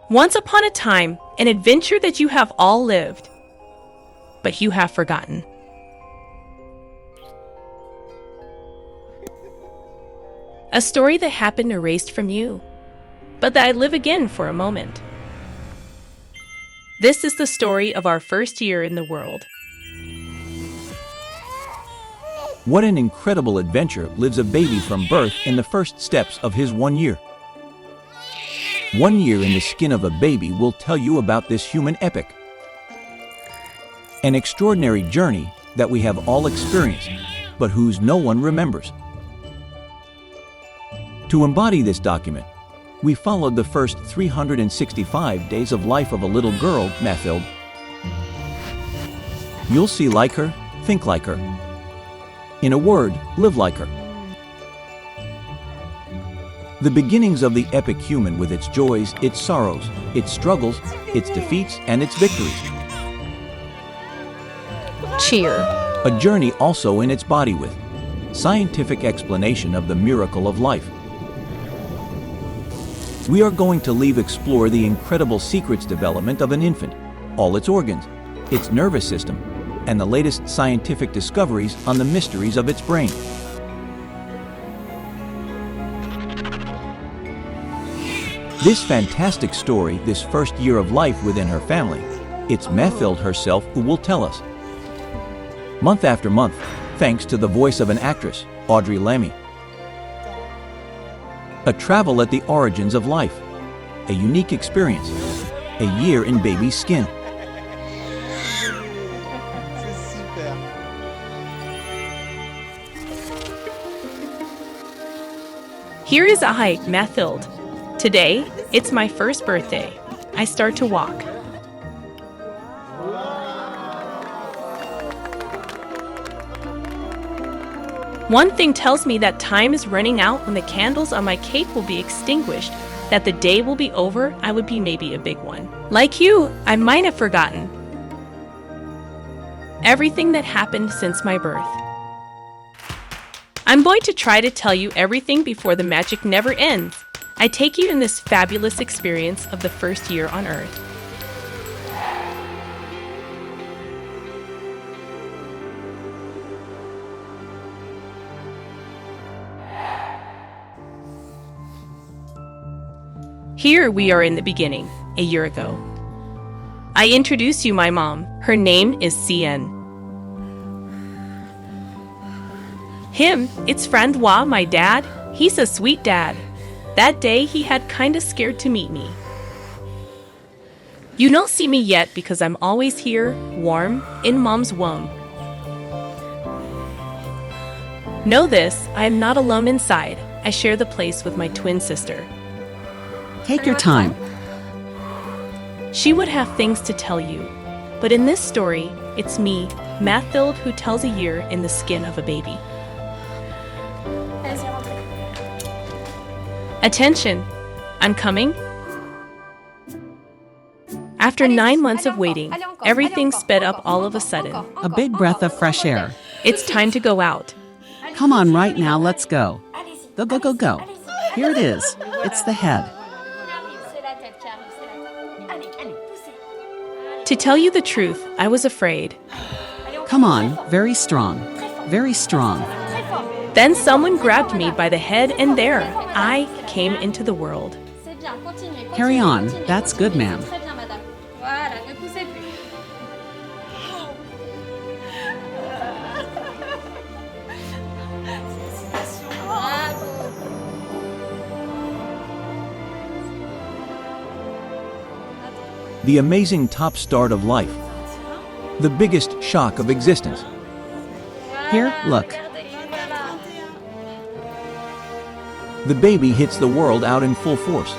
Once upon a time, an adventure that you have all lived, but you have forgotten. A story that happened erased from you, but that I live again for a moment. This is the story of our first year in the world. What an incredible adventure lives a baby from birth in the first steps of his 1 year. 1 year in the skin of a baby will tell you about this human epic. An extraordinary journey that we have all experienced, but whose no one remembers. To embody this document, we followed the first 365 days of life of a little girl, Mathilde. You'll see like her, think like her. In a word, live like her. The beginnings of the epic human with its joys, its sorrows, its struggles, its defeats, and its victories. Cheer. A journey also in its body with scientific explanation of the miracle of life. We are going to explore the incredible secrets development of an infant, all its organs, its nervous system, and the latest scientific discoveries on the mysteries of its brain. This fantastic story, this first year of life within her family, it's Mathilde herself who will tell us. Month after month, thanks to the voice of an actress, Audrey Lamy. A travel at the origins of life, a unique experience, a year in baby's skin. Here is I, Mathilde. Today, it's my first birthday. I start to walk. One thing tells me that time is running out when the candles on my cake will be extinguished, that the day will be over, I would be maybe a big one. Like you, I might have forgotten everything that happened since my birth. I'm going to try to tell you everything before the magic never ends. I take you in this fabulous experience of the first year on Earth. Here we are in the beginning, a year ago. I introduce you my mom. Her name is CN. Him, it's Francois, my dad. He's a sweet dad. That day he had kinda scared to meet me. You don't see me yet because I'm always here, warm, in mom's womb. Know this, I am not alone inside. I share the place with my twin sister. Take your time. She would have things to tell you, but in this story, it's me, Mathilde, who tells a year in the skin of a baby. Attention! I'm coming. After 9 months of waiting, everything sped up all of a sudden. A big breath of fresh air. It's time to go out. Come on, right now, let's go. Go, go, go, go. Here it is. It's the head. To tell you the truth, I was afraid. Come on, very strong. Very strong. Then someone grabbed me by the head and there, I came into the world. Carry on. That's good, ma'am. The amazing top start of life. The biggest shock of existence. Here, look. The baby hits the world out in full force.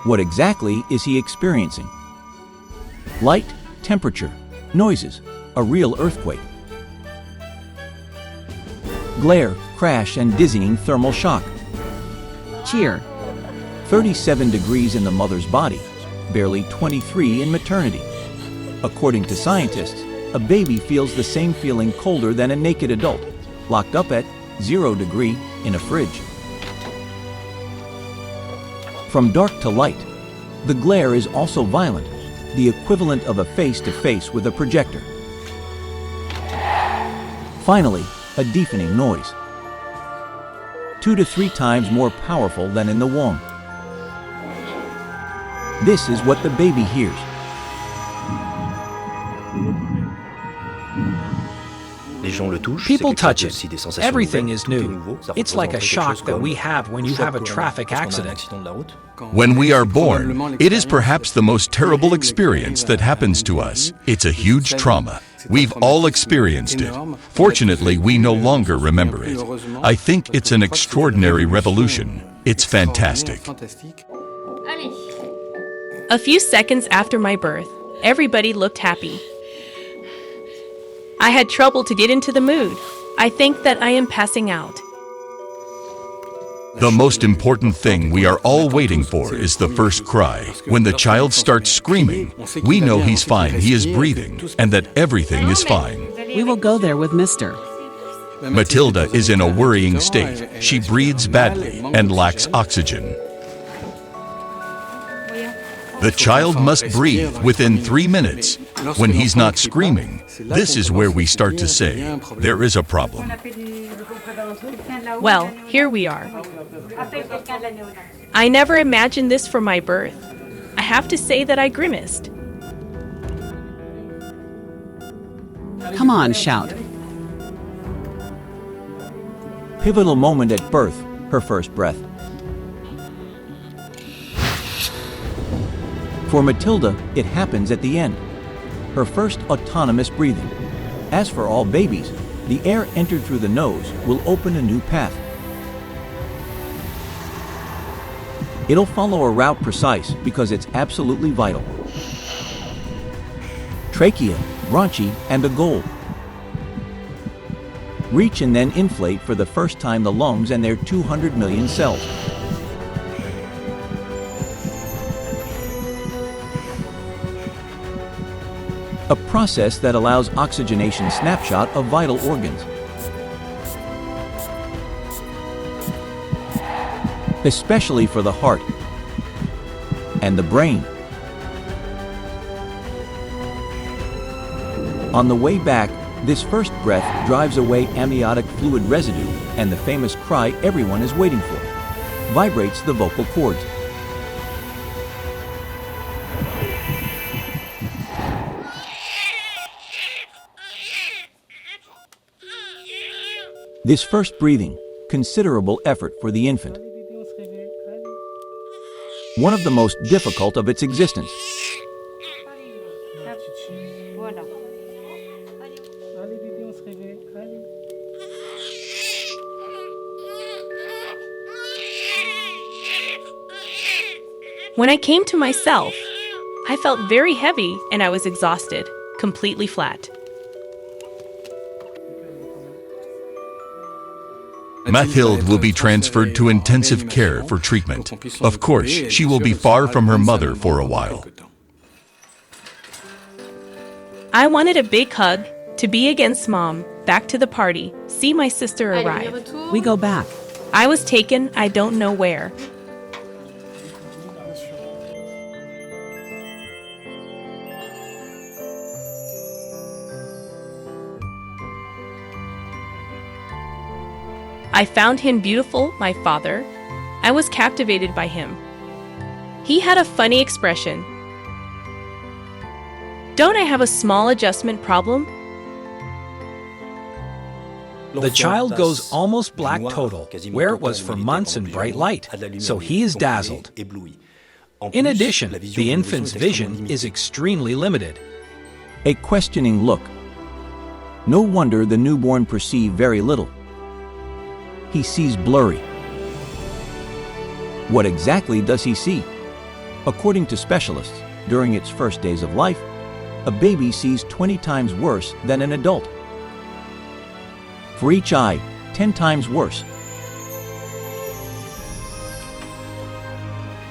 What exactly is he experiencing? Light, temperature, noises, a real earthquake. Glare, crash, and dizzying thermal shock. Cheer. 37 degrees in the mother's body, barely 23 in maternity. According to scientists, a baby feels the same feeling colder than a naked adult, locked up at 0 degree in a fridge. From dark to light, the glare is also violent, the equivalent of a face-to-face with a projector. Finally, a deafening noise, 2 to 3 times more powerful than in the womb. This is what the baby hears. People touch it. Everything is new. It's like a shock that we have when you have a traffic accident. When we are born, it is perhaps the most terrible experience that happens to us. It's a huge trauma. We've all experienced it. Fortunately, we no longer remember it. I think it's an extraordinary revolution. It's fantastic. A few seconds after my birth, everybody looked happy. I had trouble to get into the mood. I think that I am passing out. The most important thing we are all waiting for is the first cry. When the child starts screaming, we know he's fine, he is breathing, and that everything is fine. We will go there with Mr. Mathilde is in a worrying state. She breathes badly and lacks oxygen. The child must breathe within 3 minutes. When he's not screaming, this is where we start to say, there is a problem. Well, here we are. I never imagined this for my birth. I have to say that I grimaced. Come on, shout. Pivotal moment at birth, her first breath. For Mathilde, it happens at the end, her first autonomous breathing. As for all babies, the air entered through the nose will open a new path. It'll follow a route precise because it's absolutely vital. Trachea, bronchi, and a goal. Reach and then inflate for the first time the lungs and their 200 million cells. A process that allows oxygenation snapshot of vital organs. Especially for the heart and the brain. On the way back, this first breath drives away amniotic fluid residue, and the famous cry everyone is waiting for vibrates the vocal cords. This first breathing, considerable effort for the infant. One of the most difficult of its existence. When I came to myself, I felt very heavy and I was exhausted, completely flat. Mathilde will be transferred to intensive care for treatment. Of course, she will be far from her mother for a while. I wanted a big hug, to be against Mom, back to the party, see my sister arrive. We go back. I was taken, I don't know where. I found him beautiful, my father. I was captivated by him. He had a funny expression. Don't I have a small adjustment problem? The child goes almost black total, where it was for months in bright light, so he is dazzled. In addition, the infant's vision is extremely limited. A questioning look. No wonder the newborn perceive very little. He sees blurry. What exactly does he see? According to specialists, during its first days of life, a baby sees 20 times worse than an adult. For each eye, 10 times worse.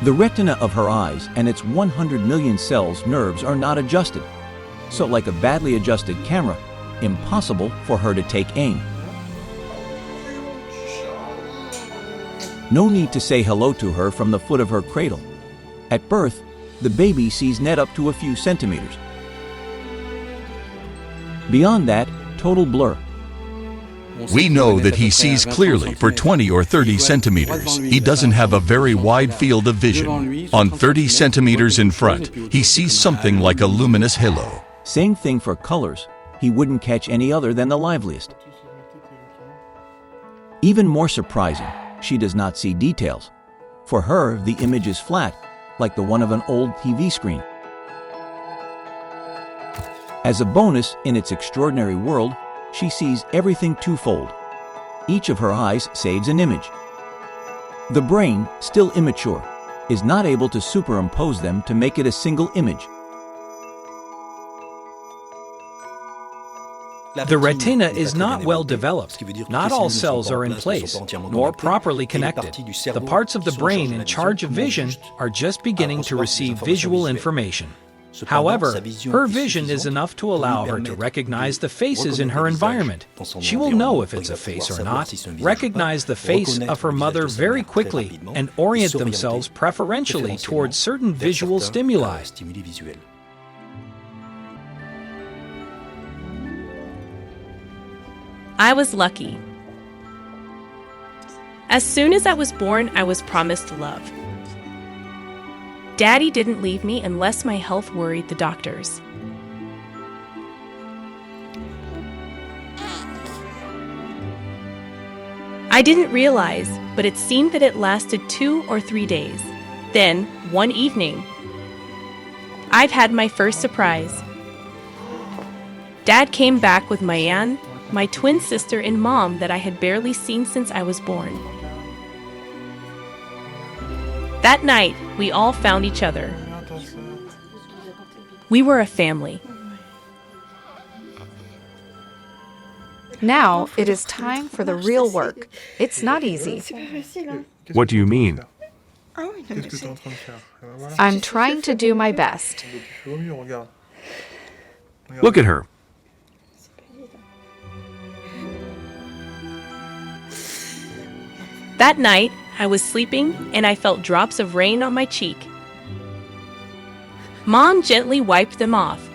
The retina of her eyes and its 100 million cells nerves are not adjusted, so like a badly adjusted camera, impossible for her to take aim. No need to say hello to her from the foot of her cradle. At birth, the baby sees net up to a few centimeters. Beyond that, total blur. We know that he sees clearly for 20 or 30 centimeters. He doesn't have a very wide field of vision. On 30 centimeters in front, he sees something like a luminous halo. Same thing for colors. He wouldn't catch any other than the liveliest. Even more surprising, she does not see details. For her, the image is flat, like the one of an old TV screen. As a bonus in its extraordinary world, she sees everything twofold. Each of her eyes saves an image. The brain, still immature, is not able to superimpose them to make it a single image. The retina is not well developed. Not all cells are in place, nor properly connected. The parts of the brain in charge of vision are just beginning to receive visual information. However, her vision is enough to allow her to recognize the faces in her environment. She will know if it's a face or not, recognize the face of her mother very quickly, and orient themselves preferentially towards certain visual stimuli. I was lucky. As soon as I was born, I was promised love. Daddy didn't leave me unless my health worried the doctors. I didn't realize, but it seemed that it lasted 2 or 3 days. Then, one evening, I've had my first surprise. Dad came back with my aunt, my twin sister, and mom that I had barely seen since I was born. That night, we all found each other. We were a family. Now it is time for the real work. It's not easy. What do you mean? I'm trying to do my best. Look at her. That night, I was sleeping and I felt drops of rain on my cheek. Mom gently wiped them off.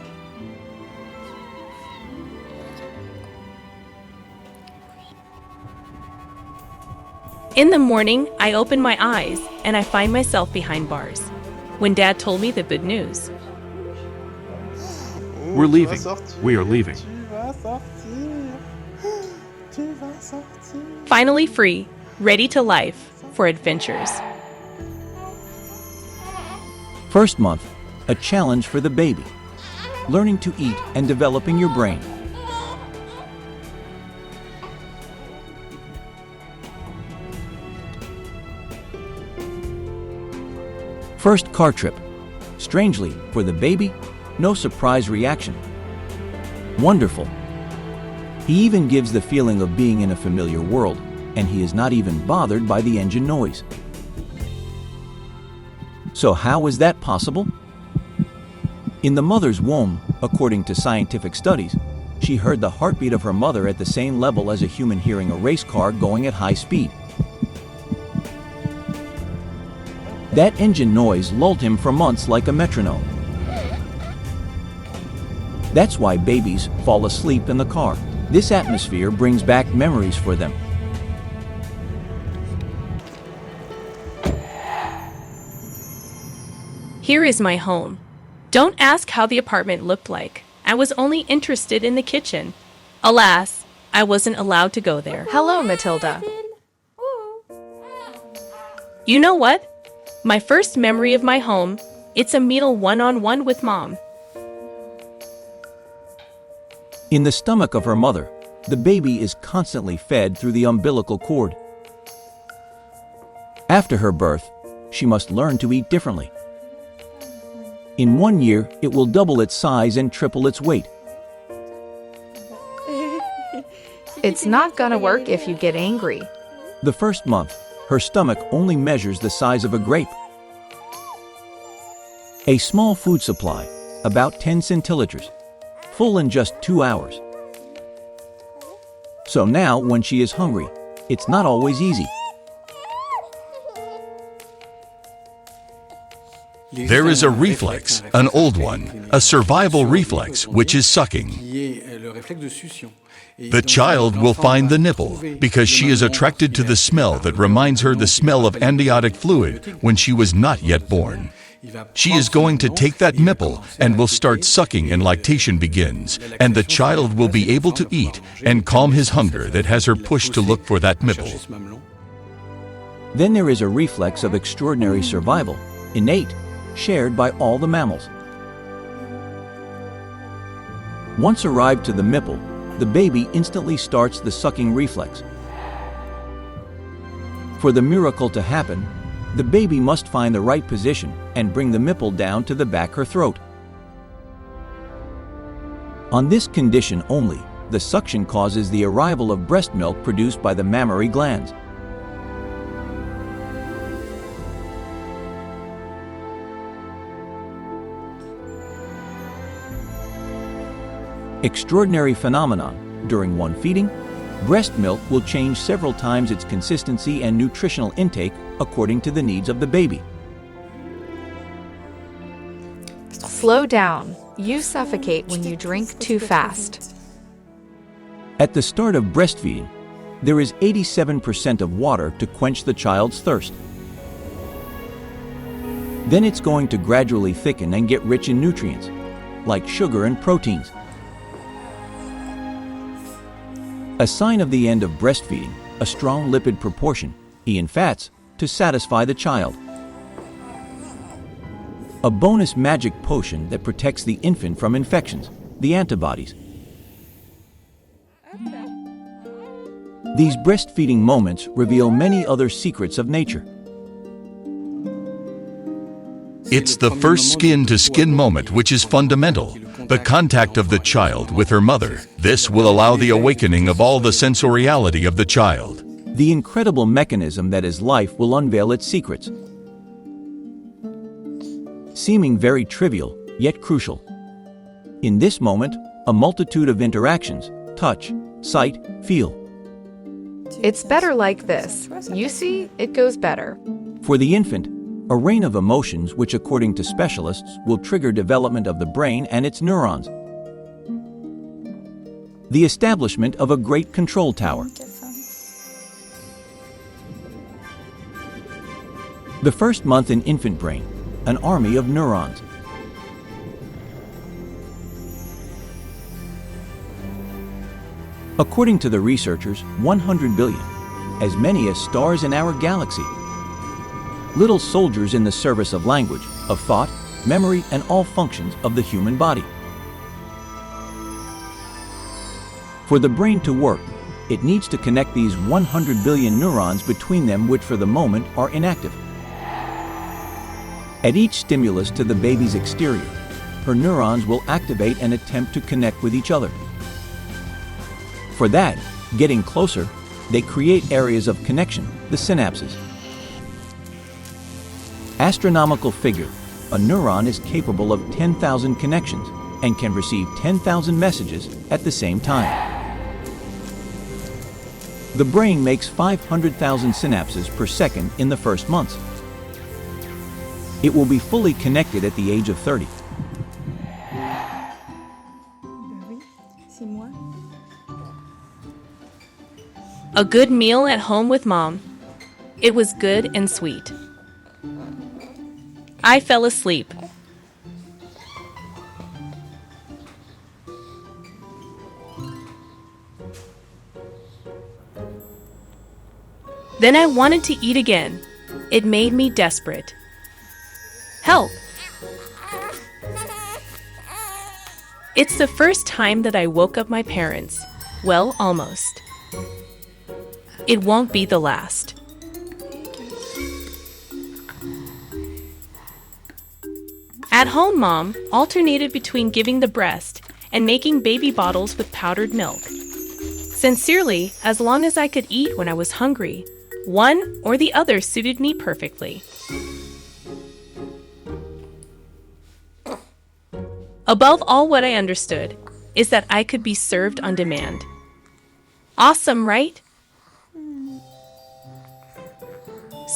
In the morning, I open my eyes and I find myself behind bars. When Dad told me the good news. We're leaving. We are leaving. Finally free, ready to life, for adventures. First month, a challenge for the baby. Learning to eat and developing your brain. First car trip. Strangely, for the baby, no surprise reaction. Wonderful. He even gives the feeling of being in a familiar world, and he is not even bothered by the engine noise. So how is that possible? In the mother's womb, according to scientific studies, she heard the heartbeat of her mother at the same level as a human hearing a race car going at high speed. That engine noise lulled him for months like a metronome. That's why babies fall asleep in the car. This atmosphere brings back memories for them. Here is my home. Don't ask how the apartment looked like. I was only interested in the kitchen. Alas, I wasn't allowed to go there. Hello, Mathilde. You know what? My first memory of my home, it's a meal one-on-one with Mom. In the stomach of her mother, the baby is constantly fed through the umbilical cord. After her birth, she must learn to eat differently. In 1 year, it will double its size and triple its weight. It's not gonna work if you get angry. The first month, her stomach only measures the size of a grape. A small food supply, about 10 centiliters, full in just 2 hours. So now, when she is hungry, it's not always easy. There is a reflex, an old one, a survival reflex, which is sucking. The child will find the nipple because she is attracted to the smell that reminds her the smell of amniotic fluid when she was not yet born. She is going to take that nipple and will start sucking and lactation begins, and the child will be able to eat and calm his hunger that has her pushed to look for that nipple. Then there is a reflex of extraordinary survival, innate, shared by all the mammals. Once arrived to the nipple, the baby instantly starts the sucking reflex. For the miracle to happen, the baby must find the right position and bring the nipple down to the back of her throat. On this condition only, the suction causes the arrival of breast milk produced by the mammary glands. Extraordinary phenomenon. During one feeding, breast milk will change several times its consistency and nutritional intake according to the needs of the baby. Slow down. You suffocate when you drink too fast. At the start of breastfeeding, there is 87% of water to quench the child's thirst. Then it's going to gradually thicken and get rich in nutrients, like sugar and proteins. A sign of the end of breastfeeding, a strong lipid proportion, E in fats, to satisfy the child. A bonus magic potion that protects the infant from infections, the antibodies. These breastfeeding moments reveal many other secrets of nature. It's the first skin-to-skin moment which is fundamental, the contact of the child with her mother. This will allow the awakening of all the sensoriality of the child. The incredible mechanism that is life will unveil its secrets. Seeming very trivial, yet crucial. In this moment, a multitude of interactions, touch, sight, feel. It's better like this. You see, it goes better. For the infant, a rain of emotions which, according to specialists, will trigger development of the brain and its neurons. The establishment of a great control tower. The first month in infant brain, an army of neurons. According to the researchers, 100 billion, as many as stars in our galaxy. Little soldiers in the service of language, of thought, memory, and all functions of the human body. For the brain to work, it needs to connect these 100 billion neurons between them, which for the moment are inactive. At each stimulus to the baby's exterior, her neurons will activate and attempt to connect with each other. For that, getting closer, they create areas of connection, the synapses. Astronomical figure, a neuron is capable of 10,000 connections and can receive 10,000 messages at the same time. The brain makes 500,000 synapses per second in the first months. It will be fully connected at the age of 30. A good meal at home with Mom. It was good and sweet. I fell asleep. Then I wanted to eat again. It made me desperate. Help! It's the first time that I woke up my parents. Well, almost. It won't be the last. At home, Mom alternated between giving the breast and making baby bottles with powdered milk. Sincerely, as long as I could eat when I was hungry, one or the other suited me perfectly. Above all, what I understood is that I could be served on demand. Awesome, right?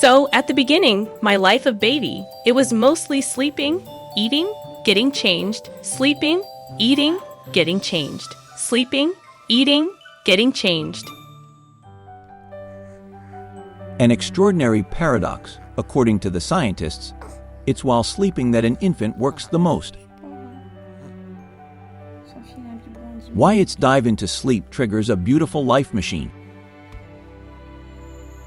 So, at the beginning, my life of baby, it was mostly sleeping, eating, getting changed, sleeping, eating, getting changed, sleeping, eating, getting changed. An extraordinary paradox, according to the scientists, it's while sleeping that an infant works the most. Wyatt's dive into sleep triggers a beautiful life machine.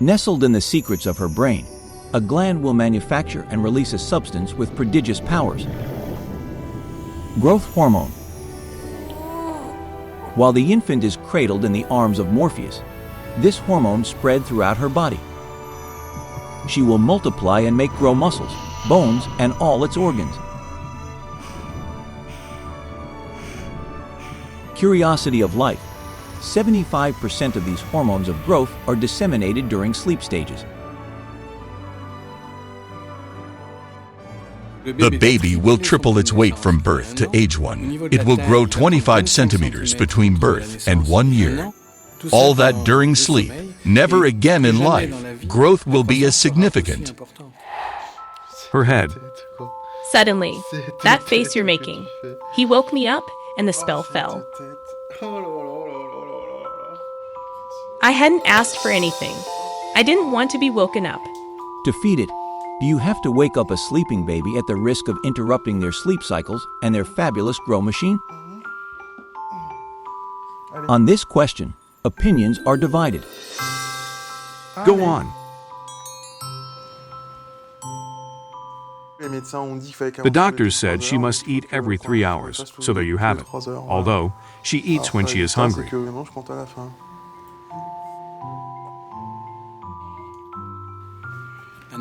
Nestled in the secrets of her brain, a gland will manufacture and release a substance with prodigious powers. Growth hormone. While the infant is cradled in the arms of Morpheus, this hormone spread throughout her body. She will multiply and make grow muscles, bones, and all its organs. Curiosity of life. 75% of these hormones of growth are disseminated during sleep stages. The baby will triple its weight from birth to age 1. It will grow 25 centimeters between birth and 1 year. All that during sleep. Never again in life. Growth will be as significant. Her head. Suddenly, that face you're making. He woke me up and the spell fell. I hadn't asked for anything. I didn't want to be woken up. To feed it, do you have to wake up a sleeping baby at the risk of interrupting their sleep cycles and their fabulous grow machine? On this question, opinions are divided. Go on. The doctors said she must eat every 3 hours, so there you have it. Although, she eats when she is hungry.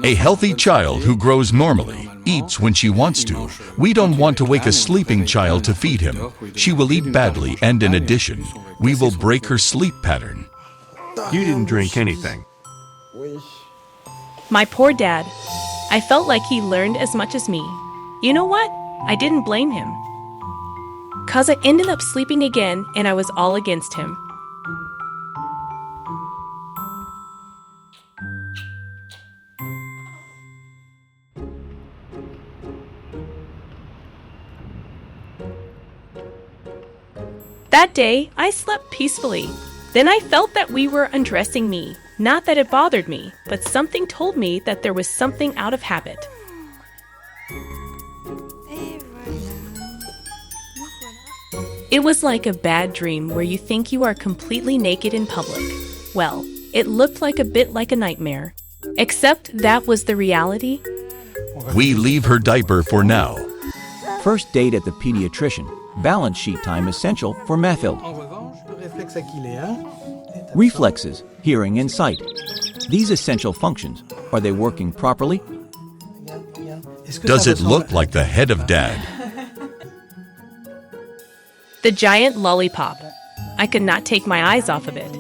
A healthy child who grows normally eats when she wants to. We don't want to wake a sleeping child to feed him. She will eat badly, and in addition, we will break her sleep pattern. You didn't drink anything. My poor dad. I felt like he learned as much as me. You know what? I didn't blame him. 'Cause I ended up sleeping again and I was all against him. That day, I slept peacefully. Then I felt that we were undressing me. Not that it bothered me, but something told me that there was something out of habit. It was like a bad dream where you think you are completely naked in public. Well, it looked like a bit like a nightmare. Except that was the reality. We leave her diaper for now. First date at the pediatrician. Balance sheet time essential for Mathilde. Reflexes, hearing and sight. These essential functions, are they working properly? Does it look like the head of Dad? The giant lollipop. I could not take my eyes off of it.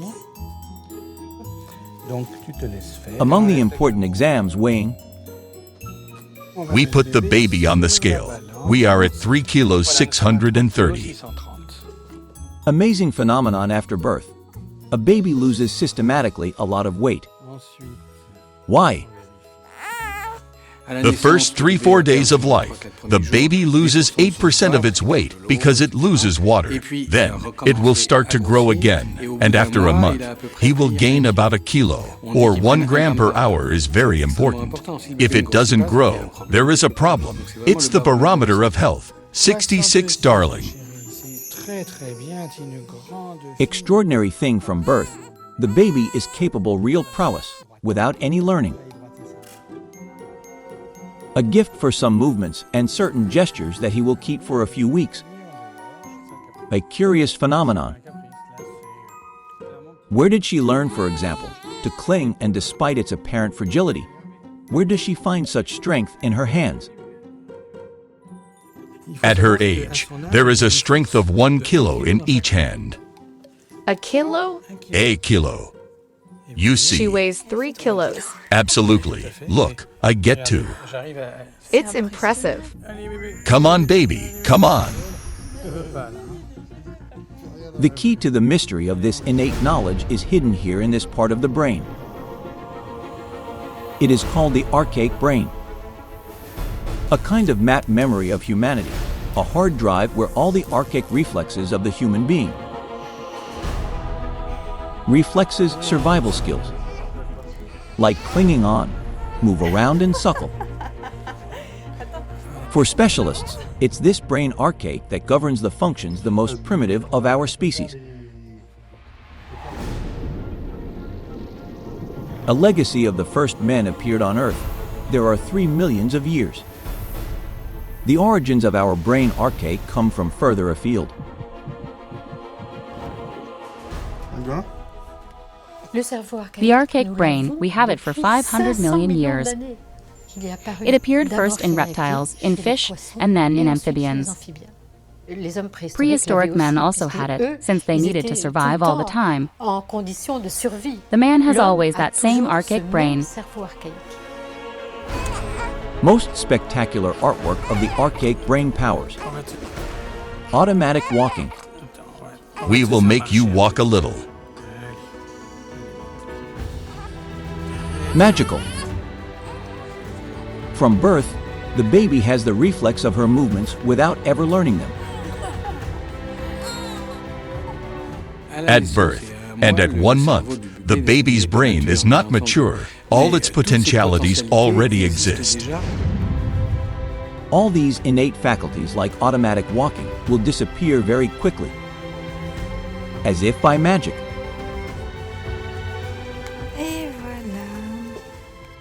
Among the important exams weighing, We put the baby on the scale. We are at 3 kilos 630. amazing phenomenon after birth. A baby loses systematically a lot of weight. Why? The first 3-4 days of life, the baby loses 8% of its weight because it loses water. Then, it will start to grow again, and after a month, he will gain about 1 kilo, or 1 gram per hour is very important. If it doesn't grow, there is a problem. It's the barometer of health. 66, darling. Extraordinary thing from birth. The baby is capable real prowess, without any learning. A gift for some movements and certain gestures that he will keep for a few weeks. A curious phenomenon. Where did she learn, for example, to cling and despite its apparent fragility? Where does she find such strength in her hands? At her age, there is a strength of 1 kilo in each hand. A kilo? A kilo. You see. She weighs 3 kilos. Absolutely. Look, I get to. It's impressive. Come on, baby, come on. The key to the mystery of this innate knowledge is hidden here in this part of the brain. It is called the archaic brain, a kind of map memory of humanity, a hard drive where all the archaic reflexes of the human being. Reflexes, survival skills, like clinging on, move around and suckle. For specialists, it's this brain archaic that governs the functions the most primitive of our species. A legacy of the first men appeared on Earth. There are 3 millions of years. The origins of our brain archaic come from further afield. The archaic brain, we have it for 500 million years. It appeared first in reptiles, in fish, and then in amphibians. Prehistoric men also had it, since they needed to survive all the time. The man has always that same archaic brain. Most spectacular artwork of the archaic brain powers. Automatic walking. We will make you walk a little. Magical. From birth, the baby has the reflex of her movements without ever learning them. At birth, and at 1 month, the baby's brain is not mature. All its potentialities already exist. All these innate faculties, like automatic walking, will disappear very quickly, as if by magic.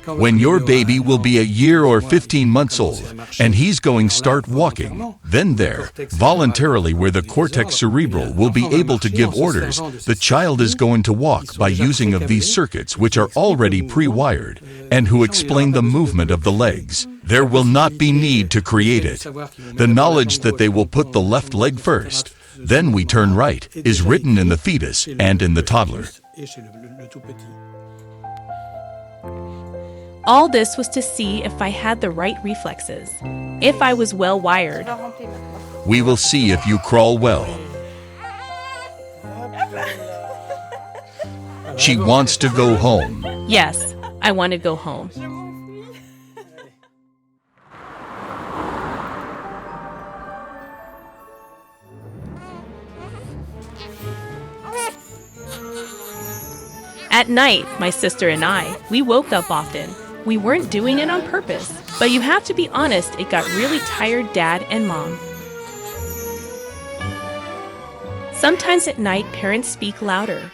When your baby will be a year or 15 months old, and he's going to start walking, then there, voluntarily where the cortex cerebral will be able to give orders, the child is going to walk by using of these circuits which are already pre-wired, and who explain the movement of the legs. There will not be need to create it. The knowledge that they will put the left leg first, then we turn right, is written in the fetus and in the toddler. All this was to see if I had the right reflexes, if I was well wired. We will see if you crawl well. She wants to go home. Yes, I want to go home. At night, my sister and I, we woke up often. We weren't doing it on purpose, but you have to be honest, it got really tired, Dad and Mom. Sometimes at night, parents speak louder.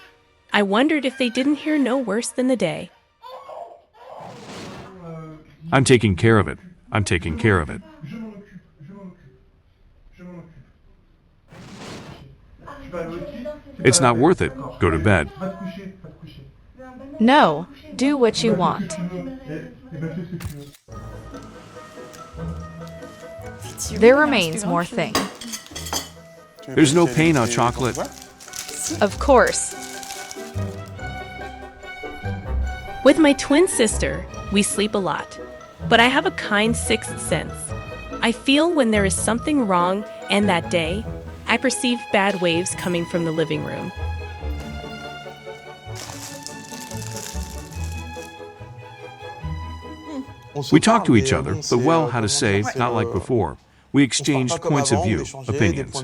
I wondered if they didn't hear no worse than the day. I'm taking care of it. I'm taking care of it. It's not worth it. Go to bed. No, do what you want. There remains more thing. There's no pain on chocolate. Of course. With my twin sister, we sleep a lot, but I have a kind sixth sense. I feel when there is something wrong, and that day, I perceive bad waves coming from the living room. We talk to each other, but well, how to say, not like before. We exchanged points of view, opinions.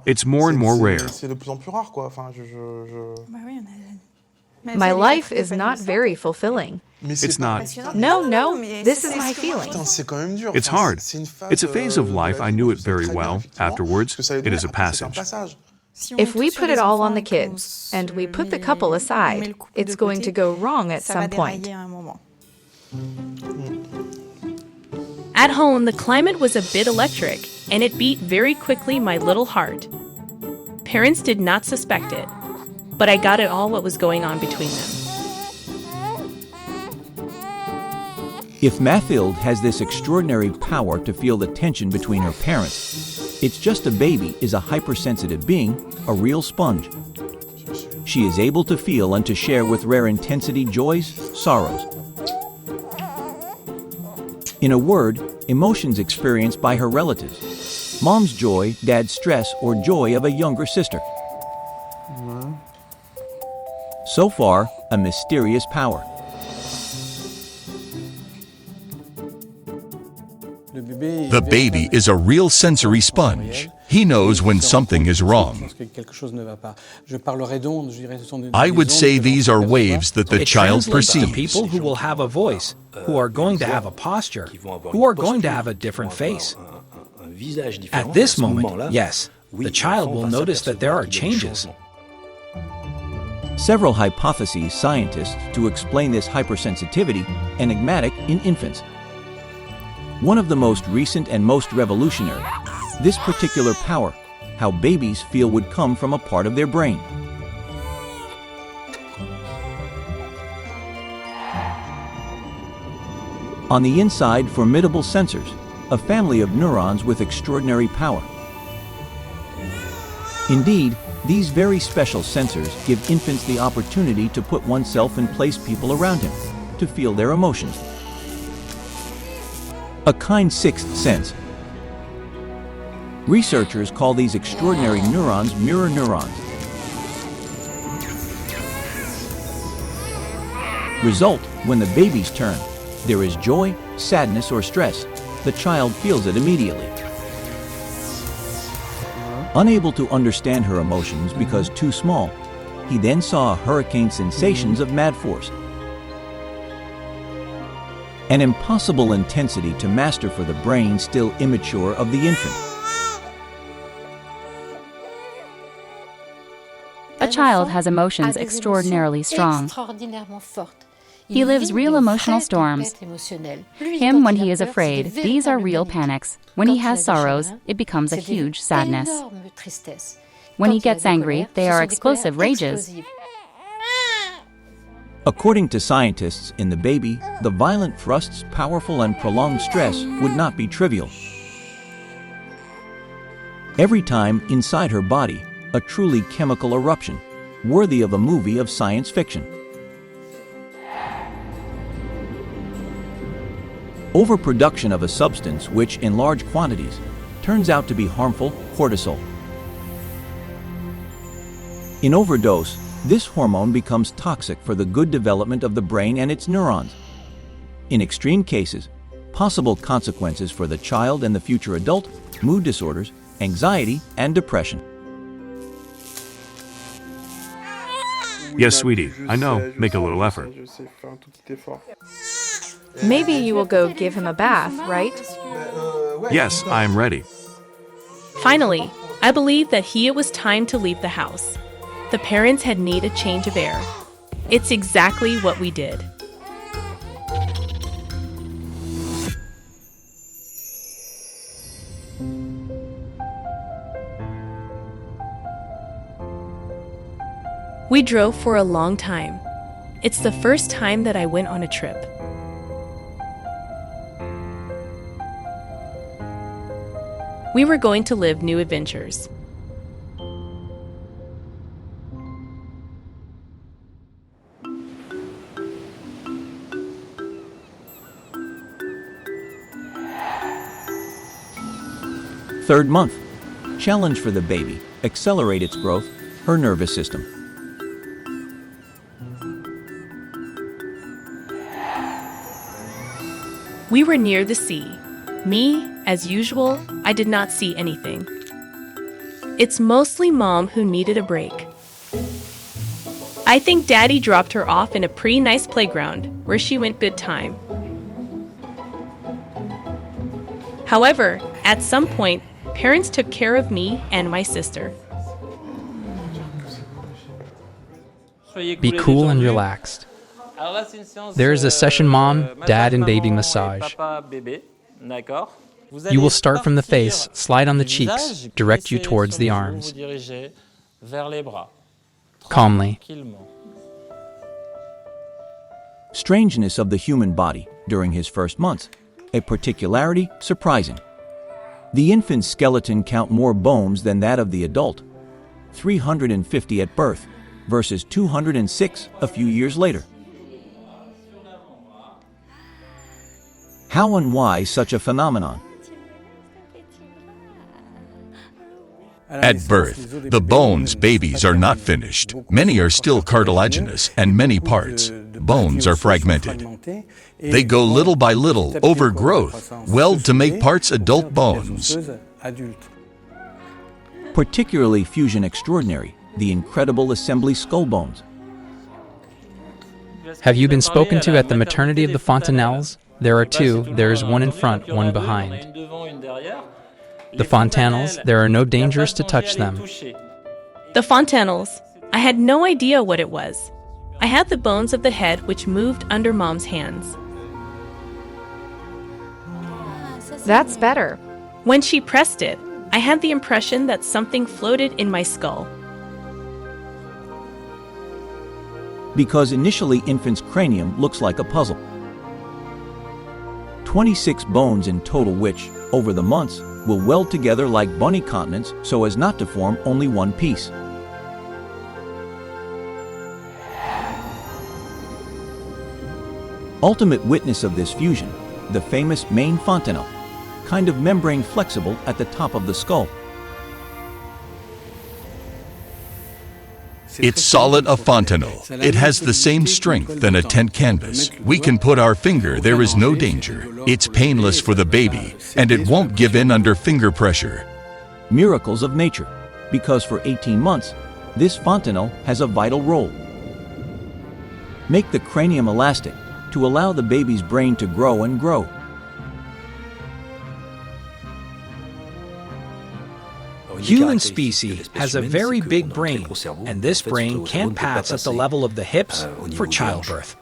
It's more and more rare. My life is not very fulfilling. It's not. No, this is my feeling. It's hard. It's a phase of life. I knew it very well. Afterwards, it is a passage. If we put it all on the kids, and we put the couple aside, it's going to go wrong at some point. At home, the climate was a bit electric, and it beat very quickly my little heart. Parents did not suspect it, but I got it all what was going on between them. If Mathilde has this extraordinary power to feel the tension between her parents, It's Just a Baby is a hypersensitive being, a real sponge. She is able to feel and to share with rare intensity joys, sorrows. In a word, emotions experienced by her relatives. Mom's joy, dad's stress, or joy of a younger sister. So far, a mysterious power. The baby is a real sensory sponge. He knows when something is wrong. I would say these are waves that the child translates to perceives. people who will have a voice, who are going to have a posture, who are going to have a different face. At this moment, yes, the child will notice that there are changes. Several hypotheses scientists to explain this hypersensitivity, enigmatic in infants. One of the most recent and most revolutionary, this particular power, how babies feel would come from a part of their brain. On the inside, formidable sensors, a family of neurons with extraordinary power. Indeed, these very special sensors give infants the opportunity to put oneself and place people around him, to feel their emotions. A kind sixth sense. Researchers call these extraordinary neurons mirror neurons. Result, when the baby's turn, there is joy, sadness, or stress. The child feels it immediately. Unable to understand her emotions because too small, he then saw hurricane sensations of mad force. An impossible intensity to master for the brain still immature of the infant. A child has emotions extraordinarily strong. He lives real emotional storms. Him when he is afraid, these are real panics. When he has sorrows, it becomes a huge sadness. When he gets angry, they are explosive rages. According to scientists, in the baby, the violent thrusts, powerful and prolonged stress would not be trivial. Every time inside her body, a truly chemical eruption, worthy of a movie of science fiction. Overproduction of a substance which, in large quantities, turns out to be harmful, cortisol. In overdose, this hormone becomes toxic for the good development of the brain and its neurons. In extreme cases, possible consequences for the child and the future adult, mood disorders, anxiety, and depression. Yes, sweetie, I know. Make a little effort. Maybe you will go give him a bath, right? Yes, I am ready. Finally, I believed that it was time to leave the house. The parents had needed a change of air. It's exactly what we did. We drove for a long time. It's the first time that I went on a trip. We were going to live new adventures. Third month. Challenge for the baby. Accelerate its growth, her nervous system. We were near the sea. Me, as usual, I did not see anything. It's mostly Mom who needed a break. I think Daddy dropped her off in a pretty nice playground where she went good time. However, at some point, parents took care of me and my sister. Be cool and relaxed. There is a session mom, dad, and baby massage. You will start from the face, slide on the cheeks, direct you towards the arms. Calmly. Strangeness of the human body during his first months. A particularity surprising. The infant's skeleton count more bones than that of the adult. 350 at birth versus 206 a few years later. How and why such a phenomenon? At birth, the bones babies are not finished. Many are still cartilaginous, and many parts, bones, are fragmented. They go little by little, overgrowth, weld to make parts adult bones. Particularly fusion extraordinary, the incredible assembly skull bones. Have you been spoken to at the maternity of the Fontanelles? There are two. There is one in front, one behind. The Fontanelles, there are no dangers to touch them. The Fontanelles. I had no idea what it was. I had the bones of the head which moved under Mom's hands. That's better. When she pressed it, I had the impression that something floated in my skull. Because initially infant's cranium looks like a puzzle. 26 bones in total which, over the months, will weld together like bunny continents so as not to form only one piece. Ultimate witness of this fusion, the famous main fontanelle, kind of membrane flexible at the top of the skull. It's solid a fontanelle. It has the same strength than a tent canvas. We can put our finger, there is no danger. It's painless for the baby, and it won't give in under finger pressure. Miracles of nature, because for 18 months, this fontanelle has a vital role. Make the cranium elastic to allow the baby's brain to grow and grow. Human species has a very big brain, and this brain can't pass at the level of the hips for childbirth.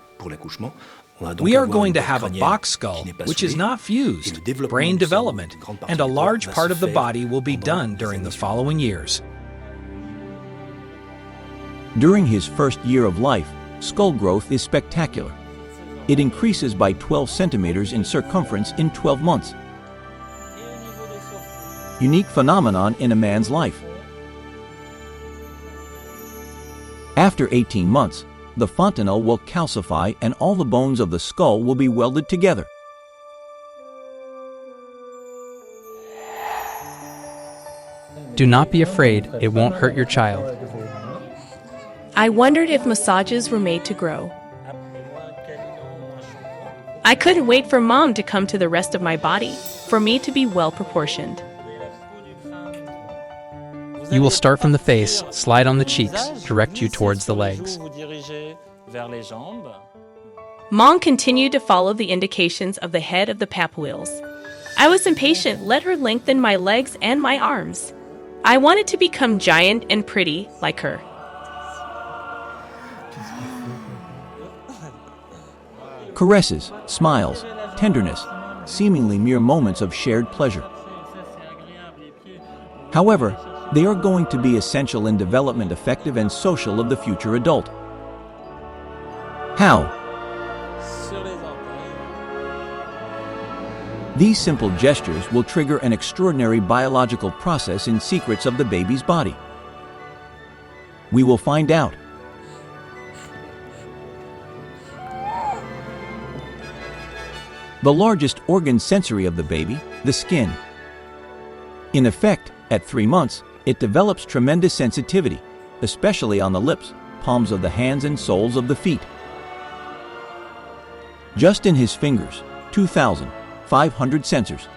We are going to have a box skull, which is not fused, brain development, and a large part of the body will be done during the following years. During his first year of life, skull growth is spectacular. It increases by 12 centimeters in circumference in 12 months. Unique phenomenon in a man's life. After 18 months, the fontanelle will calcify and all the bones of the skull will be welded together. Do not be afraid, it won't hurt your child. I wondered if massages were made to grow. I couldn't wait for Mom to come to the rest of my body, for me to be well proportioned. You will start from the face, slide on the cheeks, direct you towards the legs. Mom continued to follow the indications of the head of the pap wheels. I was impatient, let her lengthen my legs and my arms. I wanted to become giant and pretty like her. Caresses, smiles, tenderness, seemingly mere moments of shared pleasure. However, they are going to be essential in development affective and social of the future adult. How? These simple gestures will trigger an extraordinary biological process in secrets of the baby's body. We will find out. The largest organ sensory of the baby, the skin. In effect, at 3 months, it develops tremendous sensitivity, especially on the lips, palms of the hands and soles of the feet. Just in his fingers, 2,500 sensors.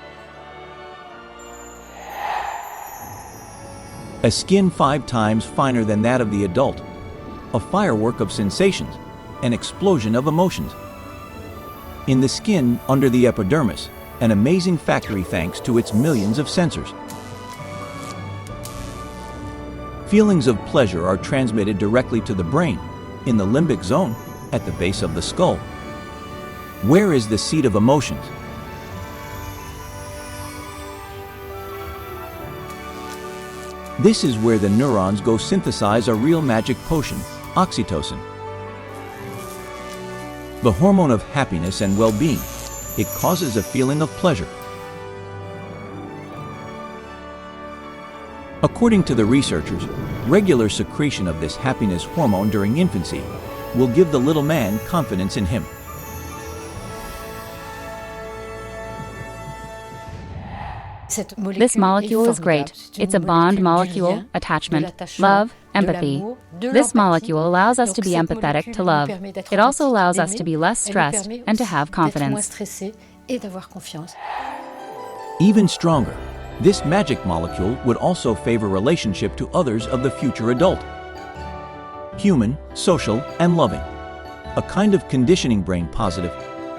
A skin 5 times finer than that of the adult. A firework of sensations, an explosion of emotions. In the skin under the epidermis, an amazing factory thanks to its millions of sensors. Feelings of pleasure are transmitted directly to the brain, in the limbic zone, at the base of the skull. Where is the seat of emotions? This is where the neurons go synthesize a real magic potion, oxytocin. The hormone of happiness and well-being. It causes a feeling of pleasure. According to the researchers, regular secretion of this happiness hormone during infancy will give the little man confidence in him. This molecule is great. It's a bond molecule, attachment, love, empathy. This molecule allows us to be empathetic to love. It also allows us to be less stressed and to have confidence. Even stronger, this magic molecule would also favor relationship to others of the future adult. Human, social, and loving. A kind of conditioning brain positive,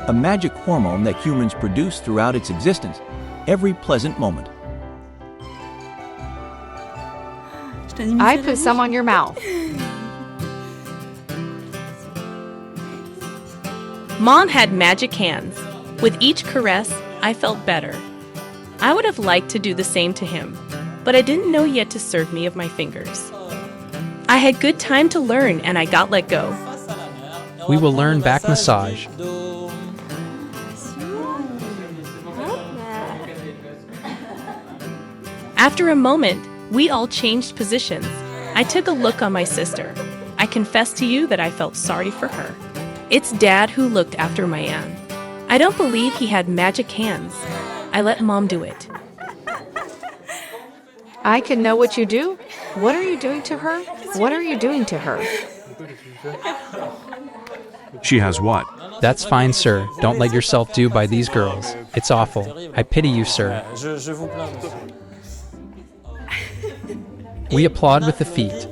a magic hormone that humans produce throughout its existence, every pleasant moment. I put some on your mouth. Mom had magic hands. With each caress, I felt better. I would have liked to do the same to him, but I didn't know yet to serve me of my fingers. I had good time to learn and I got let go. We will learn back massage. After a moment, we all changed positions. I took a look on my sister. I confess to you that I felt sorry for her. It's Dad who looked after my aunt. I don't believe he had magic hands. I let Mom do it. I can know what you do? What are you doing to her? What are you doing to her? She has what? That's fine, sir. Don't let yourself do by these girls. It's awful. I pity you, sir. We applaud with the feet.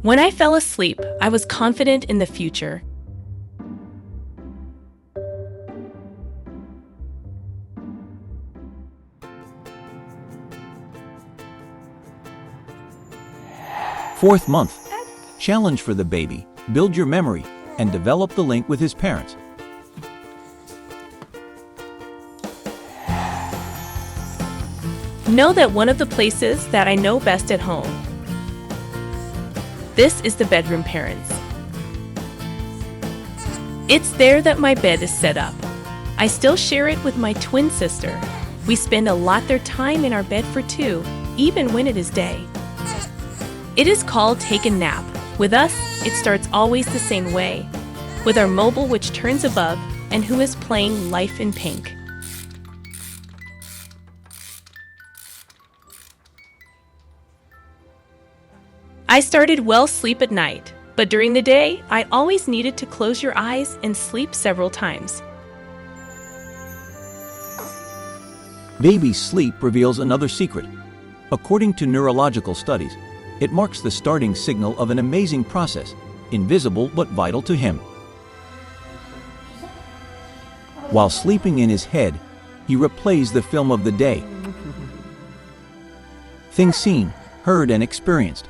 When I fell asleep, I was confident in the future. Fourth month. Challenge for the baby. Build your memory and develop the link with his parents. Know that one of the places that I know best at home. This is the bedroom, parents. It's there that my bed is set up. I still share it with my twin sister. We spend a lot their time in our bed for two, even when it is day. It is called Take a Nap. With us, it starts always the same way, with our mobile which turns above and who is playing Life in Pink. I started well sleep at night, but during the day, I always needed to close your eyes and sleep several times. Baby sleep reveals another secret. According to neurological studies, it marks the starting signal of an amazing process, invisible but vital to him. While sleeping in his head, he replays the film of the day. Things seen, heard, and experienced.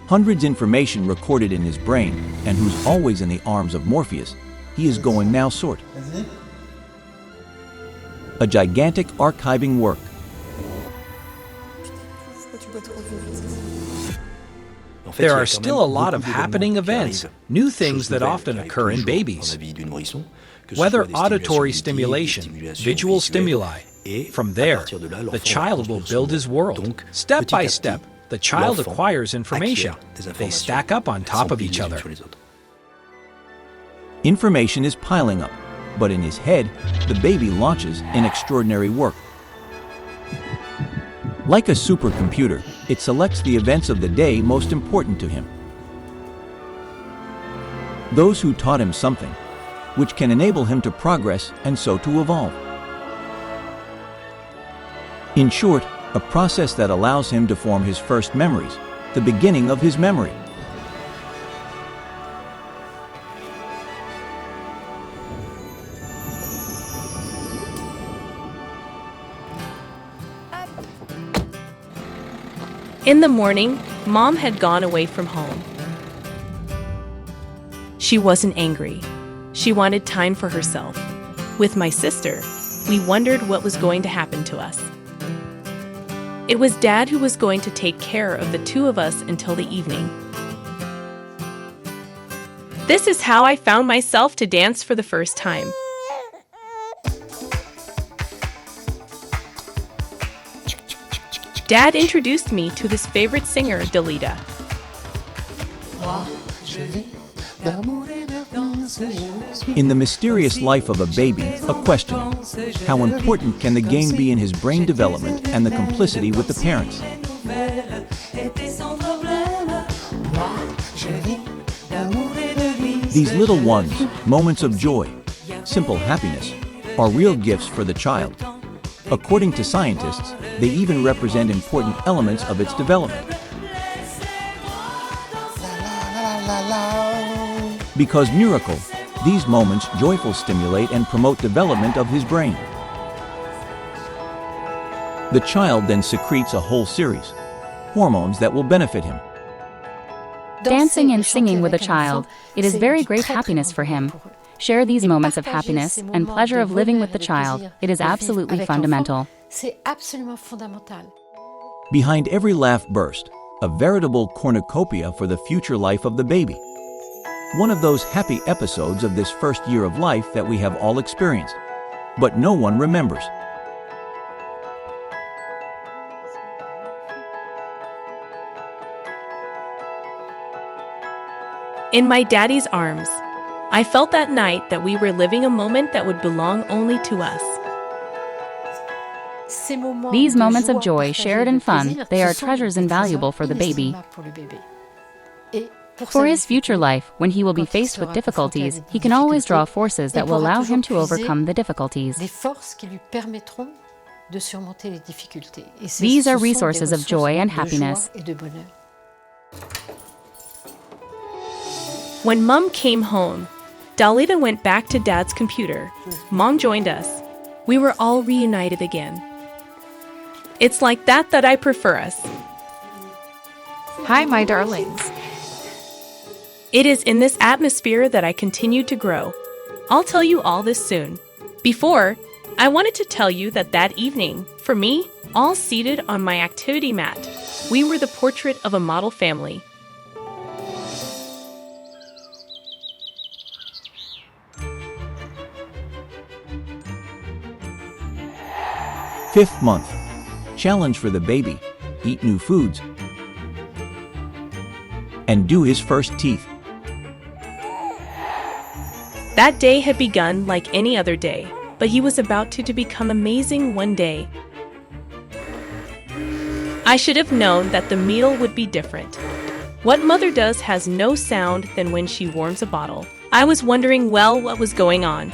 Hundreds information recorded in his brain, and who's always in the arms of Morpheus, he is going now sort. A gigantic archiving work. There are still a lot of happening events, new things that often occur in babies. Whether auditory stimulation, visual stimuli. From there, the child will build his world. Step by step, the child acquires information. They stack up on top of each other. Information is piling up, but in his head, the baby launches in extraordinary work. Like a supercomputer, it selects the events of the day most important to him. Those who taught him something, which can enable him to progress and so to evolve. In short, a process that allows him to form his first memories, the beginning of his memory. In the morning, Mom had gone away from home. She wasn't angry. She wanted time for herself. With my sister, we wondered what was going to happen to us. It was Dad who was going to take care of the two of us until the evening. This is how I found myself to dance for the first time. Dad introduced me to his favorite singer, Dalida. In the mysterious life of a baby, a question: how important can the game be in his brain development and the complicity with the parents? These little ones, moments of joy, simple happiness, are real gifts for the child. According to scientists, they even represent important elements of its development. Because miracle, these moments joyful stimulate and promote development of his brain. The child then secretes a whole series, hormones that will benefit him. Dancing and singing with a child, it is very great happiness for him. Share these moments of happiness and pleasure of living with the child. It is absolutely fundamental. Behind every laugh burst, a veritable cornucopia for the future life of the baby. One of those happy episodes of this first year of life that we have all experienced, but no one remembers. In my daddy's arms, I felt that night that we were living a moment that would belong only to us. These moments of joy, shared and fun, they are treasures invaluable for the baby. For his future life, when he will be faced with difficulties, he can always draw forces that will allow him to overcome the difficulties. These are resources of joy and happiness. When Mom came home, Dalida went back to Dad's computer. Mom joined us. We were all reunited again. It's like that I prefer us. Hi, my darlings. It is in this atmosphere that I continue to grow. I'll tell you all this soon. Before, I wanted to tell you that evening, for me, all seated on my activity mat, we were the portrait of a model family. Fifth month. Challenge for the baby: eat new foods and do his first teeth. That day had begun like any other day, but he was about to become amazing one day. I should have known that the meal would be different. What mother does has no sound than when she warms a bottle. I was wondering what was going on.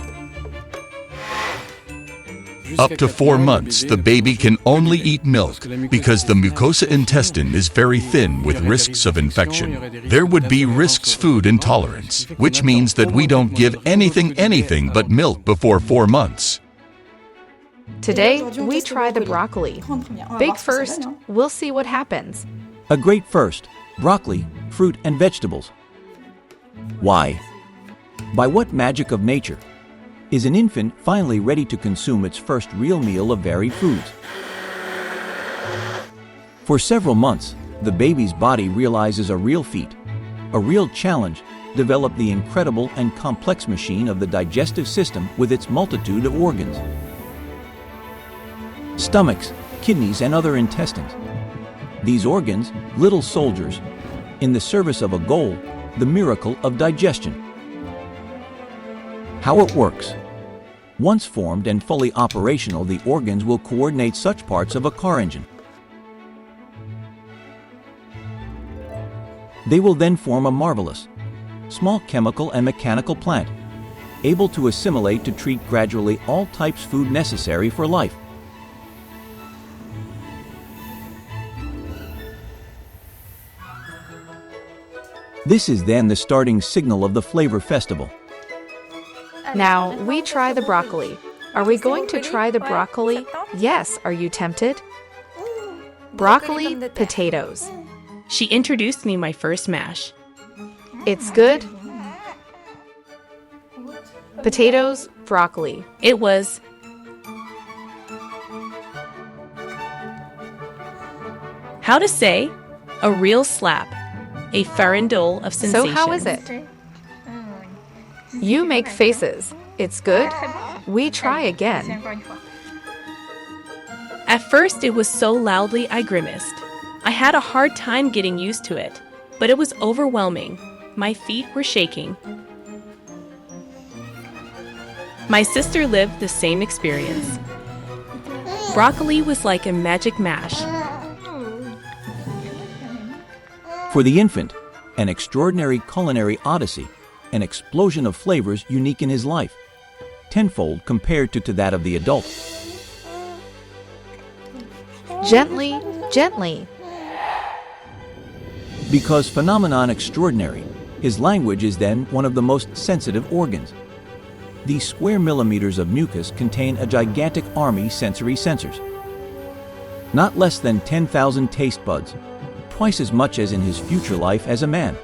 Up to 4 months, the baby can only eat milk because the mucosa intestine is very thin with risks of infection. There would be risks food intolerance, which means that we don't give anything but milk before 4 months. Today, we try the broccoli. Big first, we'll see what happens. A great first: broccoli, fruit and vegetables. Why? By what magic of nature is an infant finally ready to consume its first real meal of varied foods? For several months, the baby's body realizes a real feat, a real challenge: develop the incredible and complex machine of the digestive system with its multitude of organs. Stomachs, kidneys, and other intestines. These organs, little soldiers, in the service of a goal, the miracle of digestion. How it works. Once formed and fully operational, the organs will coordinate such parts of a car engine. They will then form a marvelous, small chemical and mechanical plant, able to assimilate to treat gradually all types of food necessary for life. This is then the starting signal of the flavor festival. Now, we try the broccoli. Are we going to try the broccoli? Yes, are you tempted? Broccoli, potatoes. She introduced me my first mash. It's good. Potatoes, broccoli. It was how to say, a real slap, a farandole of sensation. So how is it? You make faces. It's good. We try again. At first, it was so loudly I grimaced. I had a hard time getting used to it, but it was overwhelming. My feet were shaking. My sister lived the same experience. Broccoli was like a magic mash. For the infant, an extraordinary culinary odyssey, an explosion of flavors unique in his life, tenfold compared to that of the adult. Gently, gently. Because phenomenon extraordinary, his language is then one of the most sensitive organs. These square millimeters of mucus contain a gigantic army sensory sensors. Not less than 10,000 taste buds, twice as much as in his future life as a man.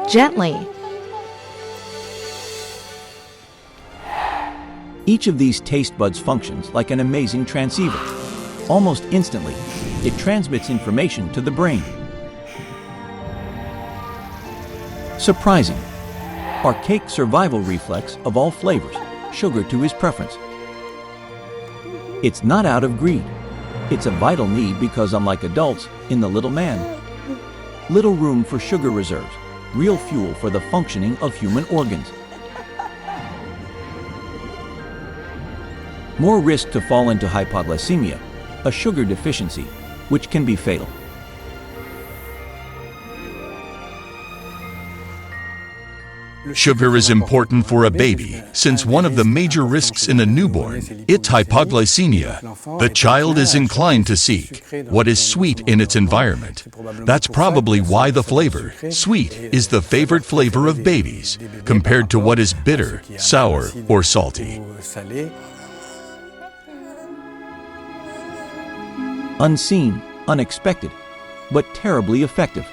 Gently. Each of these taste buds functions like an amazing transceiver. Almost instantly, it transmits information to the brain. Surprising. Archaic survival reflex of all flavors, sugar to his preference. It's not out of greed. It's a vital need because, unlike adults, in the little man, little room for sugar reserves, real fuel for the functioning of human organs. More risk to fall into hypoglycemia, a sugar deficiency, which can be fatal. Sugar is important for a baby, since one of the major risks in a newborn is hypoglycemia. The child is inclined to seek what is sweet in its environment. That's probably why the flavor, sweet, is the favorite flavor of babies, compared to what is bitter, sour, or salty. Unseen, unexpected, but terribly effective.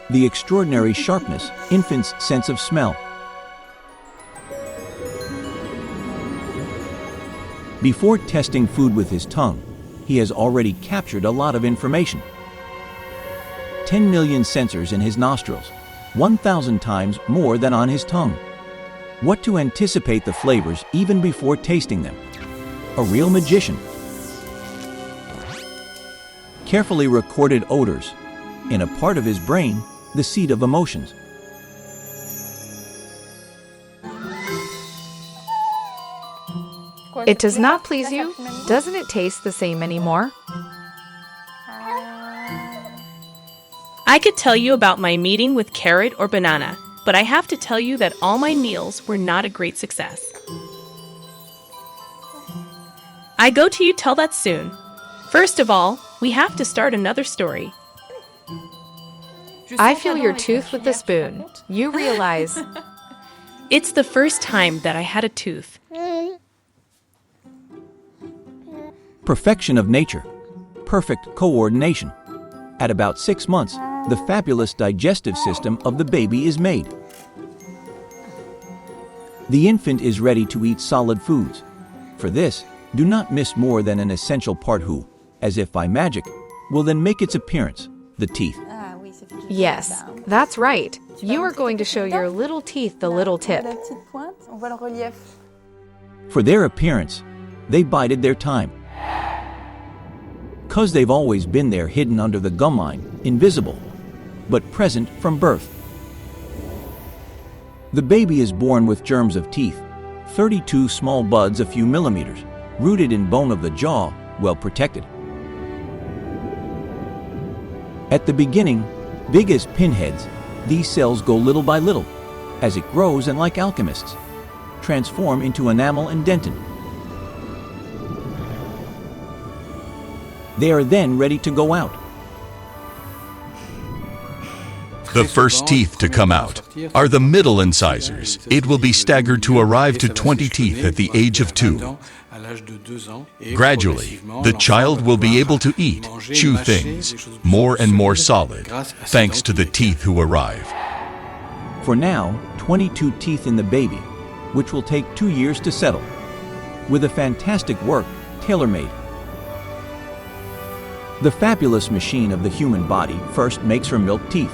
The extraordinary sharpness, infant's sense of smell. Before testing food with his tongue, he has already captured a lot of information. 10 million sensors in his nostrils, 1,000 times more than on his tongue. What to anticipate the flavors even before tasting them? A real magician. Carefully recorded odors. In a part of his brain, the seat of emotions. It does not please you? Doesn't it taste the same anymore? I could tell you about my meeting with carrot or banana, but I have to tell you that all my meals were not a great success. I go to you tell that soon. First of all, we have to start another story. I feel your tooth with the spoon. You realize... It's the first time that I had a tooth. Perfection of nature. Perfect coordination. At about 6 months, the fabulous digestive system of the baby is made. The infant is ready to eat solid foods. For this, do not miss more than an essential part who, as if by magic, will then make its appearance, the teeth. Yes, that's right. You are going to show your little teeth the little tip. For their appearance, they bided their time. 'Cause they've always been there hidden under the gum line, invisible, but present from birth. The baby is born with germs of teeth, 32 small buds a few millimeters, rooted in bone of the jaw, well protected. At the beginning, big as pinheads, these cells go little by little, as it grows and like alchemists, transform into enamel and dentin. They are then ready to go out. The first teeth to come out are the middle incisors. It will be staggered to arrive to 20 teeth at the age of 2. Gradually, the child will be able to eat, chew things, more and more solid, thanks to the teeth who arrive. For now, 22 teeth in the baby, which will take 2 years to settle, with a fantastic work, tailor-made. The fabulous machine of the human body first makes her milk teeth,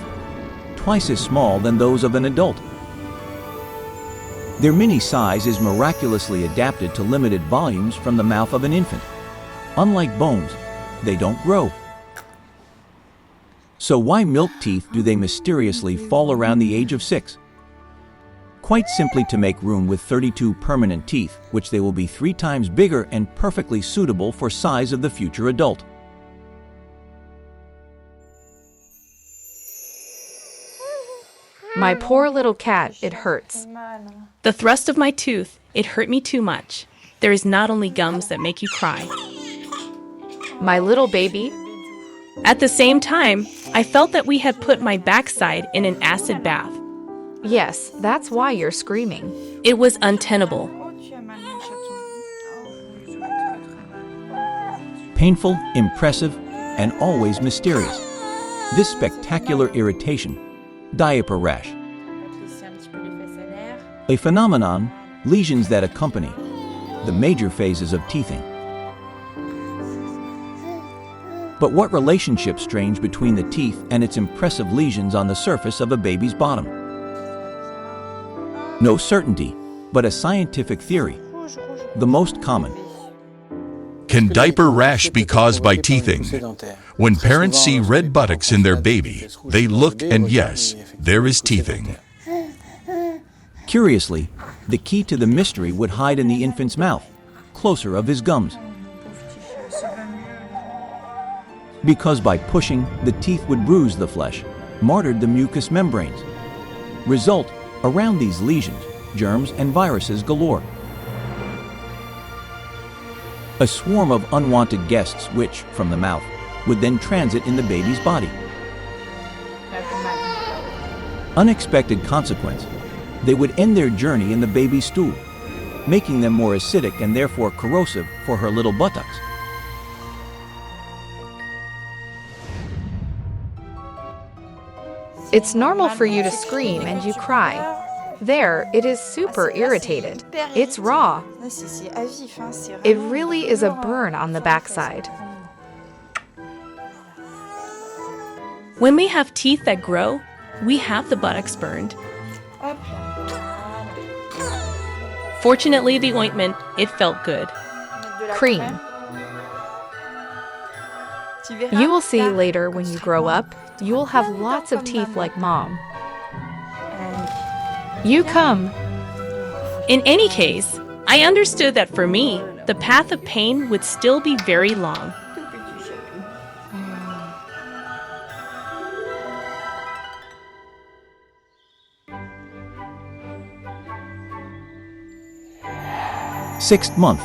twice as small than those of an adult. Their mini size is miraculously adapted to limited volumes from the mouth of an infant. Unlike bones, they don't grow. So why milk teeth do they mysteriously fall around the age of 6? Quite simply to make room with 32 permanent teeth, which they will be 3 times bigger and perfectly suitable for size of the future adult. My poor little cat, it hurts. The thrust of my tooth, it hurt me too much. There is not only gums that make you cry. My little baby. At the same time, I felt that we had put my backside in an acid bath. Yes, that's why you're screaming. It was untenable. Painful, impressive, and always mysterious. This spectacular irritation, diaper rash. A phenomenon, lesions that accompany the major phases of teething. But what relationship strange between the teeth and its impressive lesions on the surface of a baby's bottom? No certainty, but a scientific theory, the most common. Can diaper rash be caused by teething? When parents see red buttocks in their baby, they look and yes, there is teething. Curiously, the key to the mystery would hide in the infant's mouth, closer of his gums. Because by pushing, the teeth would bruise the flesh, martyred the mucous membranes. Result, around these lesions, germs and viruses galore. A swarm of unwanted guests which, from the mouth, would then transit in the baby's body. Unexpected consequence, they would end their journey in the baby's stool, making them more acidic and therefore corrosive for her little buttocks. It's normal for you to scream and you cry. There, it is super irritated. It's raw. It really is a burn on the backside. When we have teeth that grow, we have the buttocks burned. Fortunately, the ointment, it felt good. Cream. You will see later when you grow up, you will have lots of teeth like Mom. You come. In any case, I understood that for me, the path of pain would still be very long. Sixth month.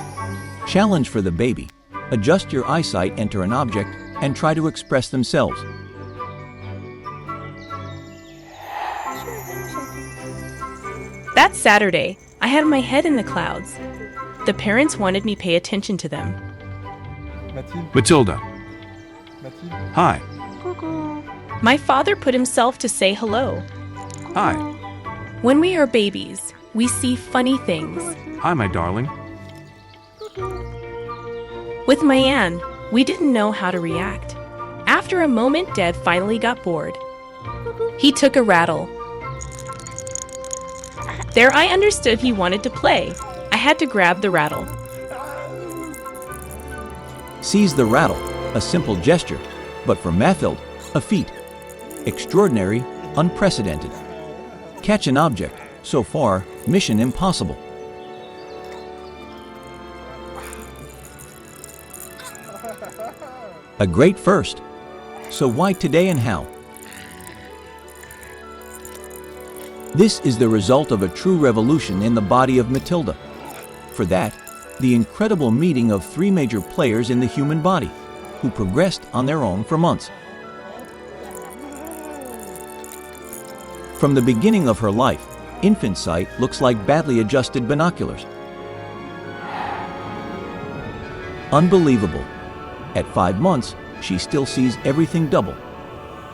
Challenge for the baby. Adjust your eyesight, enter an object, and try to express themselves. That Saturday, I had my head in the clouds. The parents wanted me pay attention to them. Mathilde. Hi. My father put himself to say hello. Hi. When we are babies, we see funny things. Hi, my darling. With my aunt, we didn't know how to react. After a moment, Dad finally got bored. He took a rattle. There I understood he wanted to play. I had to grab the rattle. Seize the rattle, a simple gesture, but for Mathilde, a feat. Extraordinary, unprecedented. Catch an object, so far, mission impossible. A great first. So why today and how? This is the result of a true revolution in the body of Mathilde. For that, the incredible meeting of 3 major players in the human body, who progressed on their own for months. From the beginning of her life, infant sight looks like badly adjusted binoculars. Unbelievable. At 5 months, she still sees everything double.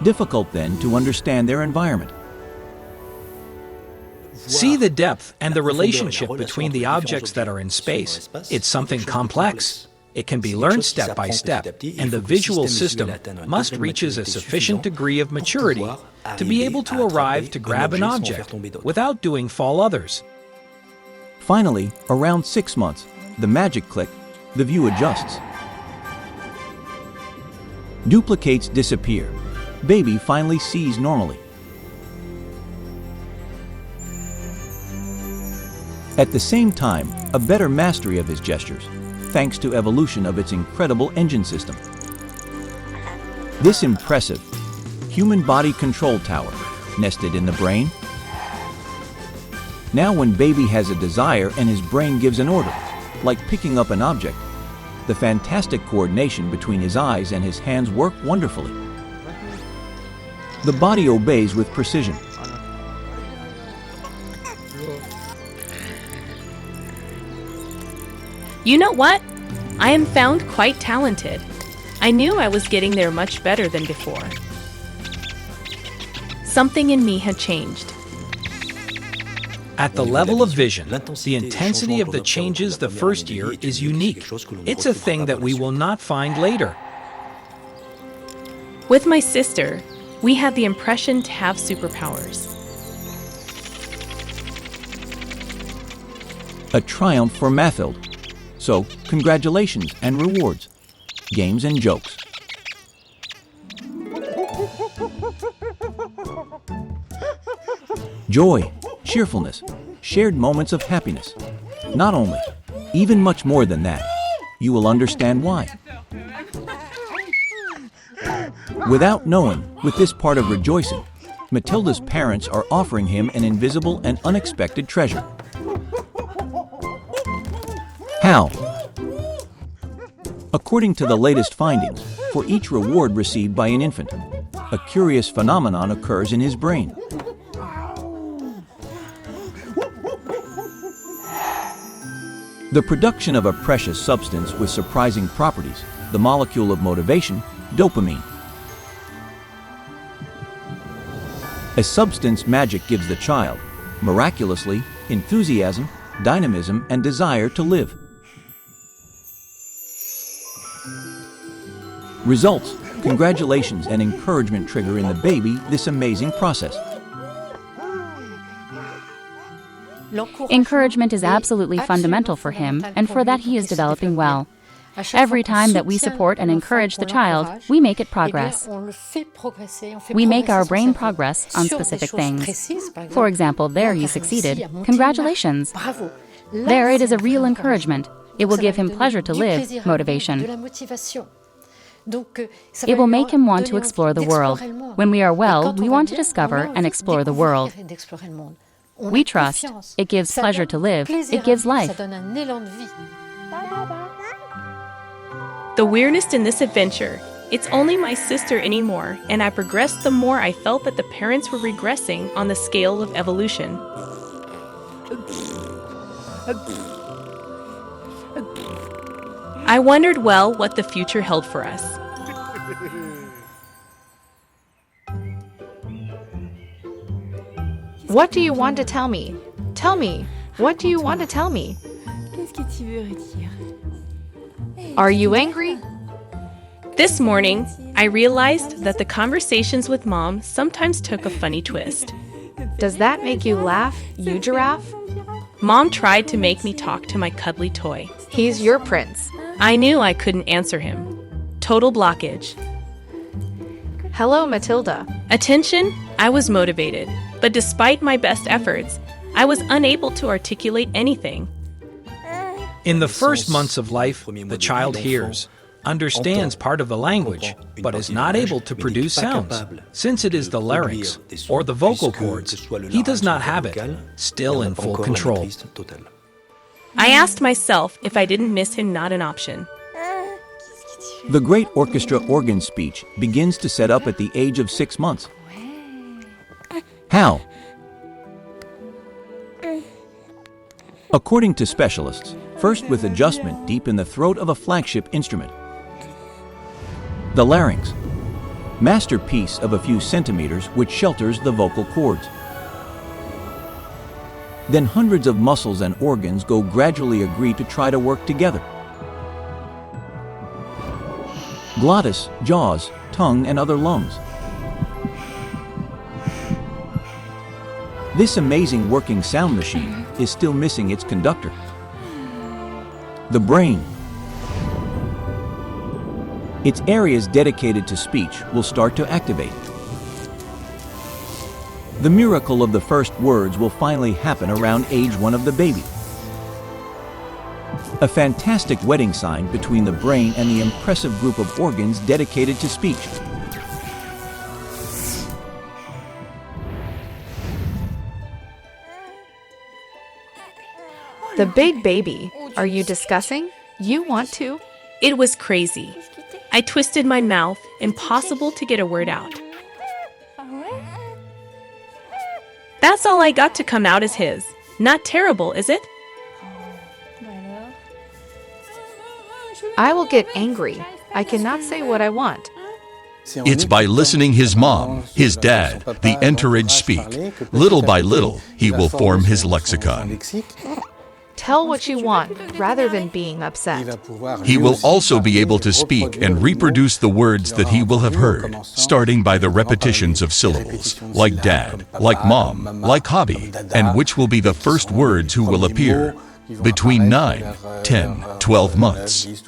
Difficult then to understand their environment. See the depth and the relationship between the objects that are in space. It's something complex. It can be learned step by step, and the visual system must reach a sufficient degree of maturity to be able to arrive to grab an object without doing fall others. Finally, around 6 months, the magic click, the view adjusts. Duplicates disappear. Baby finally sees normally. At the same time, a better mastery of his gestures, thanks to evolution of its incredible engine system. This impressive human body control tower, nested in the brain. Now when baby has a desire and his brain gives an order, like picking up an object, the fantastic coordination between his eyes and his hands work wonderfully. The body obeys with precision. You know what? I am found quite talented. I knew I was getting there much better than before. Something in me had changed. At the level of vision, the intensity of the changes the first year is unique. It's a thing that we will not find later. With my sister, we had the impression to have superpowers. A triumph for Mathilde. So, congratulations and rewards, games and jokes. Joy, cheerfulness, shared moments of happiness. Not only, even much more than that. You will understand why. Without knowing, with this part of rejoicing, Mathilde's parents are offering him an invisible and unexpected treasure. How? According to the latest findings, for each reward received by an infant, a curious phenomenon occurs in his brain. The production of a precious substance with surprising properties, the molecule of motivation, dopamine. A substance magic gives the child, miraculously, enthusiasm, dynamism, and desire to live. Results, congratulations and encouragement trigger in the baby this amazing process. Encouragement is absolutely fundamental for him, and for that he is developing well. Every time that we support and encourage the child, we make it progress. We make our brain progress on specific things. For example, there you succeeded. Congratulations. There it is a real encouragement. It will give him pleasure to live, motivation. It will make him want to explore the world. When we are well, we want to discover and explore the world. We trust. It gives pleasure to live. It gives life. The weirdest in this adventure, it's only my sister anymore, and I progressed the more I felt that the parents were regressing on the scale of evolution. I wondered well what the future held for us. What do you want to tell me? Tell me. What do you want to tell me? Are you angry? This morning, I realized that the conversations with Mom sometimes took a funny twist. Does that make you laugh, you giraffe? Mom tried to make me talk to my cuddly toy. He's your prince. I knew I couldn't answer him. Total blockage. Hello, Mathilde. Attention, I was motivated, but despite my best efforts, I was unable to articulate anything. In the first months of life, the child hears, understands part of the language, but is not able to produce sounds. Since it is the larynx, or the vocal cords, he does not have it, still in full control. I asked myself if I didn't miss him not an option. The great orchestra organ speech begins to set up at the age of 6 months. How? According to specialists, first with adjustment deep in the throat of a flagship instrument. The larynx, masterpiece of a few centimeters which shelters the vocal cords. Then hundreds of muscles and organs go gradually agree to try to work together. Glottis, jaws, tongue, and other lungs. This amazing working sound machine, is still missing its conductor. The brain. Its areas dedicated to speech will start to activate. The miracle of the first words will finally happen around age 1 of the baby. A fantastic wedding sign between the brain and the impressive group of organs dedicated to speech. The big baby. Are you discussing? You want to? It was crazy. I twisted my mouth, impossible to get a word out. That's all I got to come out as his. Not terrible, is it? I will get angry. I cannot say what I want. It's by listening his mom, his dad, the entourage speak. Little by little, he will form his lexicon. Tell what you want rather than being upset. He will also be able to speak and reproduce the words that he will have heard, starting by the repetitions of syllables, like dad, like mom, like hobby, and which will be the first words who will appear between 9, 10, 12 months.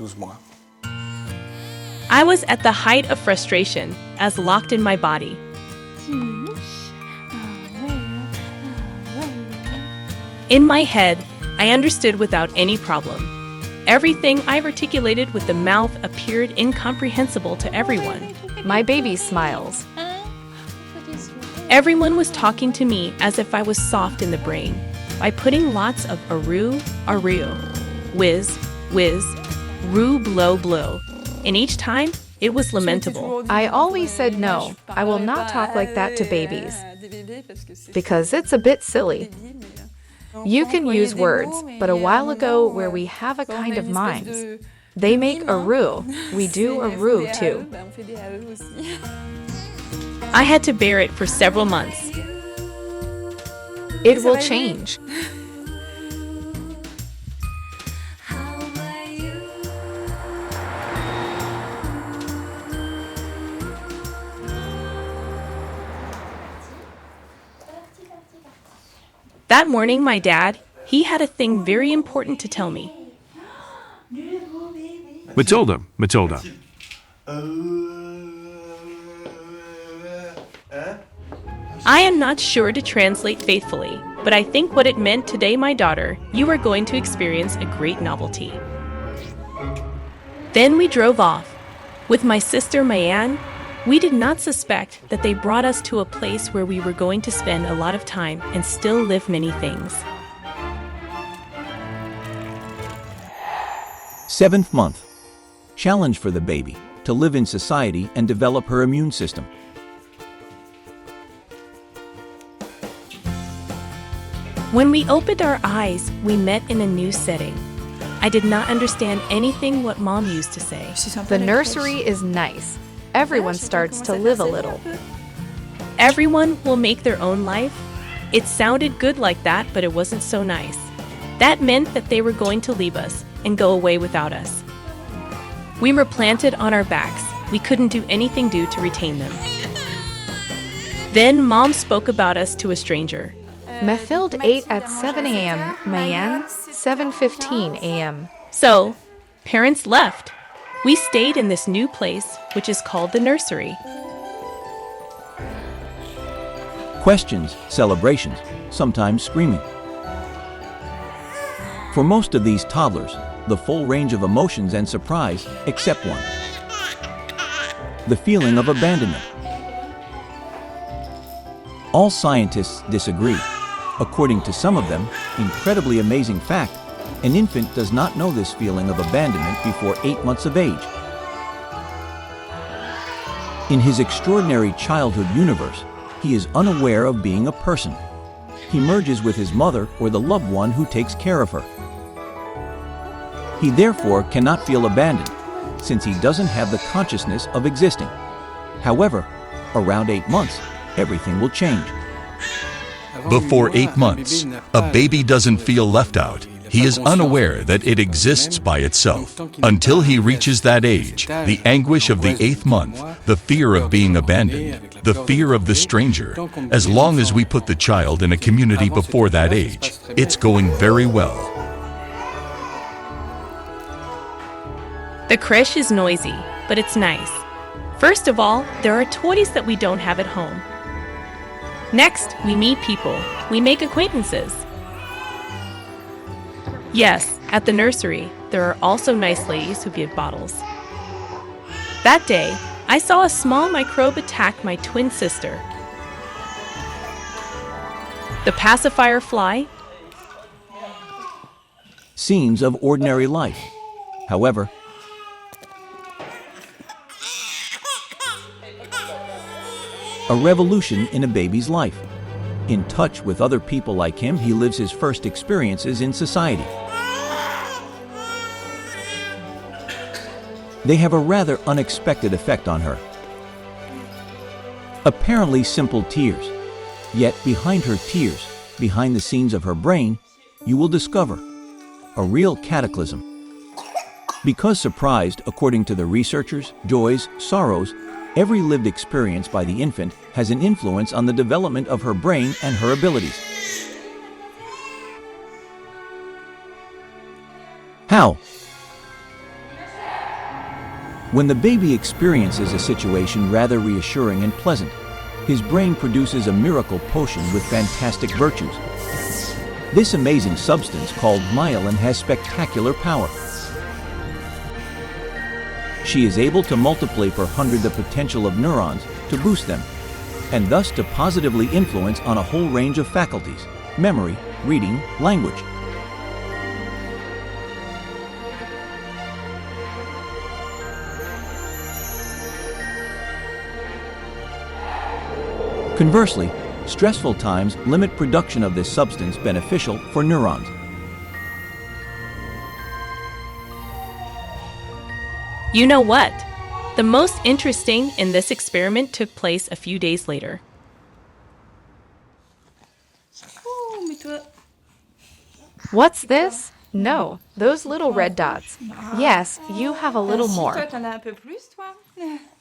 I was at the height of frustration, as locked in my body. In my head, I understood without any problem. Everything I articulated with the mouth appeared incomprehensible to everyone. My baby smiles. Everyone was talking to me as if I was soft in the brain, by putting lots of aru, whiz, whiz, roo, blow, blow. And each time, it was lamentable. I always said no, I will not talk like that to babies, because it's a bit silly. You can use words, but a while ago where we have a kind of mimes, they make aru, we do aru too. I had to bear it for several months. It will change. That morning, my dad, he had a thing very important to tell me. Mathilde. I am not sure to translate faithfully, but I think what it meant today, my daughter, you are going to experience a great novelty. Then we drove off. With my sister Mayanne, we did not suspect that they brought us to a place where we were going to spend a lot of time and still live many things. 7th month. Challenge for the baby to live in society and develop her immune system. When we opened our eyes, we met in a new setting. I did not understand anything what Mom used to say. The nursery is nice. Everyone starts to live a little. Everyone will make their own life? It sounded good like that, but it wasn't so nice. That meant that they were going to leave us and go away without us. We were planted on our backs. We couldn't do anything to retain them. Then Mom spoke about us to a stranger. Mathilde ate at 7 a.m., Mayanne, 7:15 a.m. So, parents left. We stayed in this new place, which is called the nursery. Questions, celebrations, sometimes screaming. For most of these toddlers, the full range of emotions and surprise, except one. The feeling of abandonment. All scientists disagree. According to some of them, incredibly amazing fact, an infant does not know this feeling of abandonment before 8 months of age. In his extraordinary childhood universe, he is unaware of being a person. He merges with his mother or the loved one who takes care of her. He therefore cannot feel abandoned, since he doesn't have the consciousness of existing. However, around 8 months, everything will change. Before 8 months, a baby doesn't feel left out. He is unaware that it exists by itself. Until he reaches that age, the anguish of the 8th month, the fear of being abandoned, the fear of the stranger, as long as we put the child in a community before that age, it's going very well. The creche is noisy, but it's nice. First of all, there are toys that we don't have at home. Next, we meet people. We make acquaintances. Yes, at the nursery, there are also nice ladies who give bottles. That day, I saw a small microbe attack my twin sister. The pacifier fly. Scenes of ordinary life. However, a revolution in a baby's life. In touch with other people like him, he lives his first experiences in society. They have a rather unexpected effect on her. Apparently simple tears, yet behind her tears, behind the scenes of her brain, you will discover a real cataclysm. Because surprised, according to the researchers, joys, sorrows, every lived experience by the infant has an influence on the development of her brain and her abilities. How? When the baby experiences a situation rather reassuring and pleasant, his brain produces a miracle potion with fantastic virtues. This amazing substance called myelin has spectacular power. She is able to multiply per hundred the potential of neurons to boost them, and thus to positively influence on a whole range of faculties: memory, reading, language. Conversely, stressful times limit production of this substance beneficial for neurons. You know what? The most interesting in this experiment took place a few days later. What's this? No, those little red dots. Yes, you have a little more.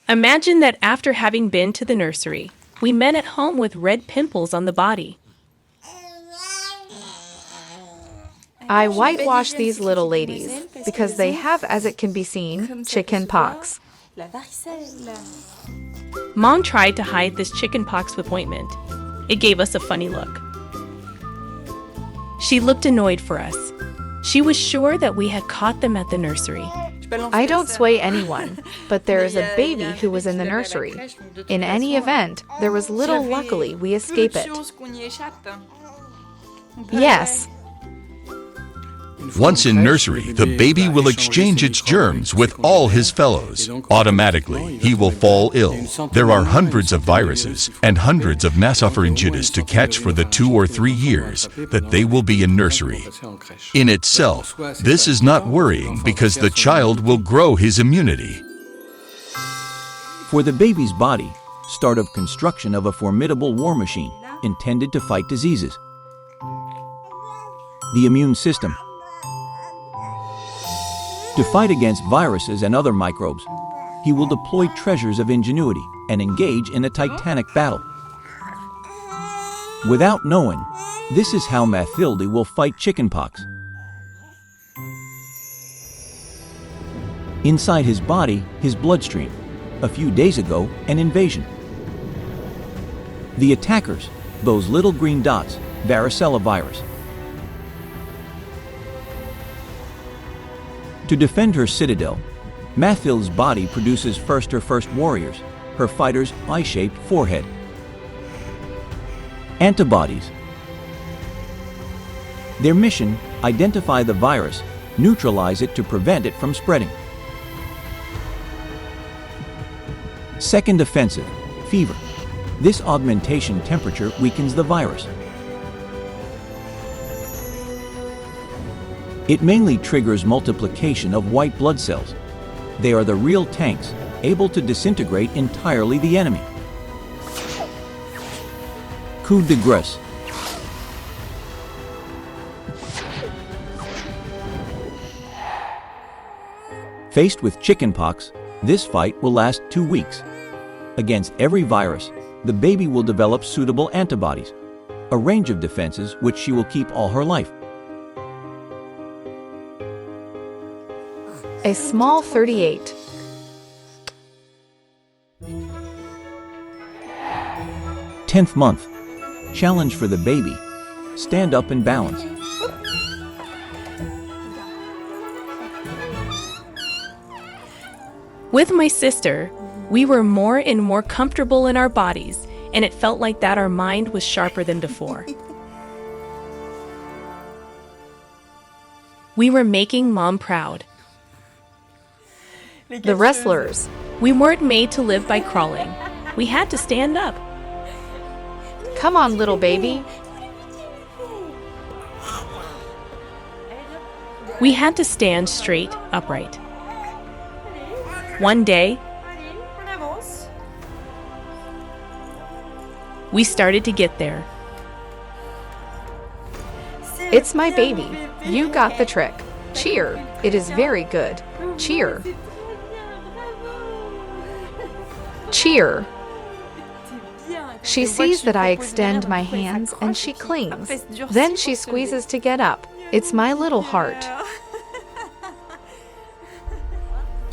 Imagine that after having been to the nursery, we met at home with red pimples on the body. I whitewash these little ladies because they have, as it can be seen, chicken pox. Mom tried to hide this chicken pox with ointment. It gave us a funny look. She looked annoyed for us. She was sure that we had caught them at the nursery. I don't sway anyone, but there is a baby who was in the nursery. In any event, there was little luckily we escape it. Yes. Once in nursery, the baby will exchange its germs with all his fellows. Automatically, he will fall ill. There are hundreds of viruses and hundreds of nasopharyngitis to catch for the 2 or 3 years that they will be in nursery. In itself, this is not worrying because the child will grow his immunity. For the baby's body, start of construction of a formidable war machine intended to fight diseases. The immune system. To fight against viruses and other microbes, he will deploy treasures of ingenuity and engage in a titanic battle. Without knowing, this is how Mathilde will fight chickenpox. Inside his body, his bloodstream. A few days ago, an invasion. The attackers, those little green dots, varicella virus. To defend her citadel, Mathilde's body produces her first warriors, her fighter's eye-shaped forehead. Antibodies. Their mission, identify the virus, neutralize it to prevent it from spreading. Second offensive, fever. This augmentation temperature weakens the virus. It mainly triggers multiplication of white blood cells. They are the real tanks, able to disintegrate entirely the enemy. Coup de grace. Faced with chickenpox, this fight will last 2 weeks. Against every virus, the baby will develop suitable antibodies, a range of defenses which she will keep all her life. A small 38. Tenth month. Challenge for the baby. Stand up and balance. With my sister, we were more and more comfortable in our bodies, and it felt like that our mind was sharper than before. We were making Mom proud. The wrestlers. We weren't made to live by crawling. We had to stand up. Come on, little baby. We had to stand straight, upright. One day, we started to get there. It's my baby. You got the trick. Cheer. It is very good. Cheer. Cheer. She sees that I extend my hands and she clings. Then she squeezes to get up. It's my little heart.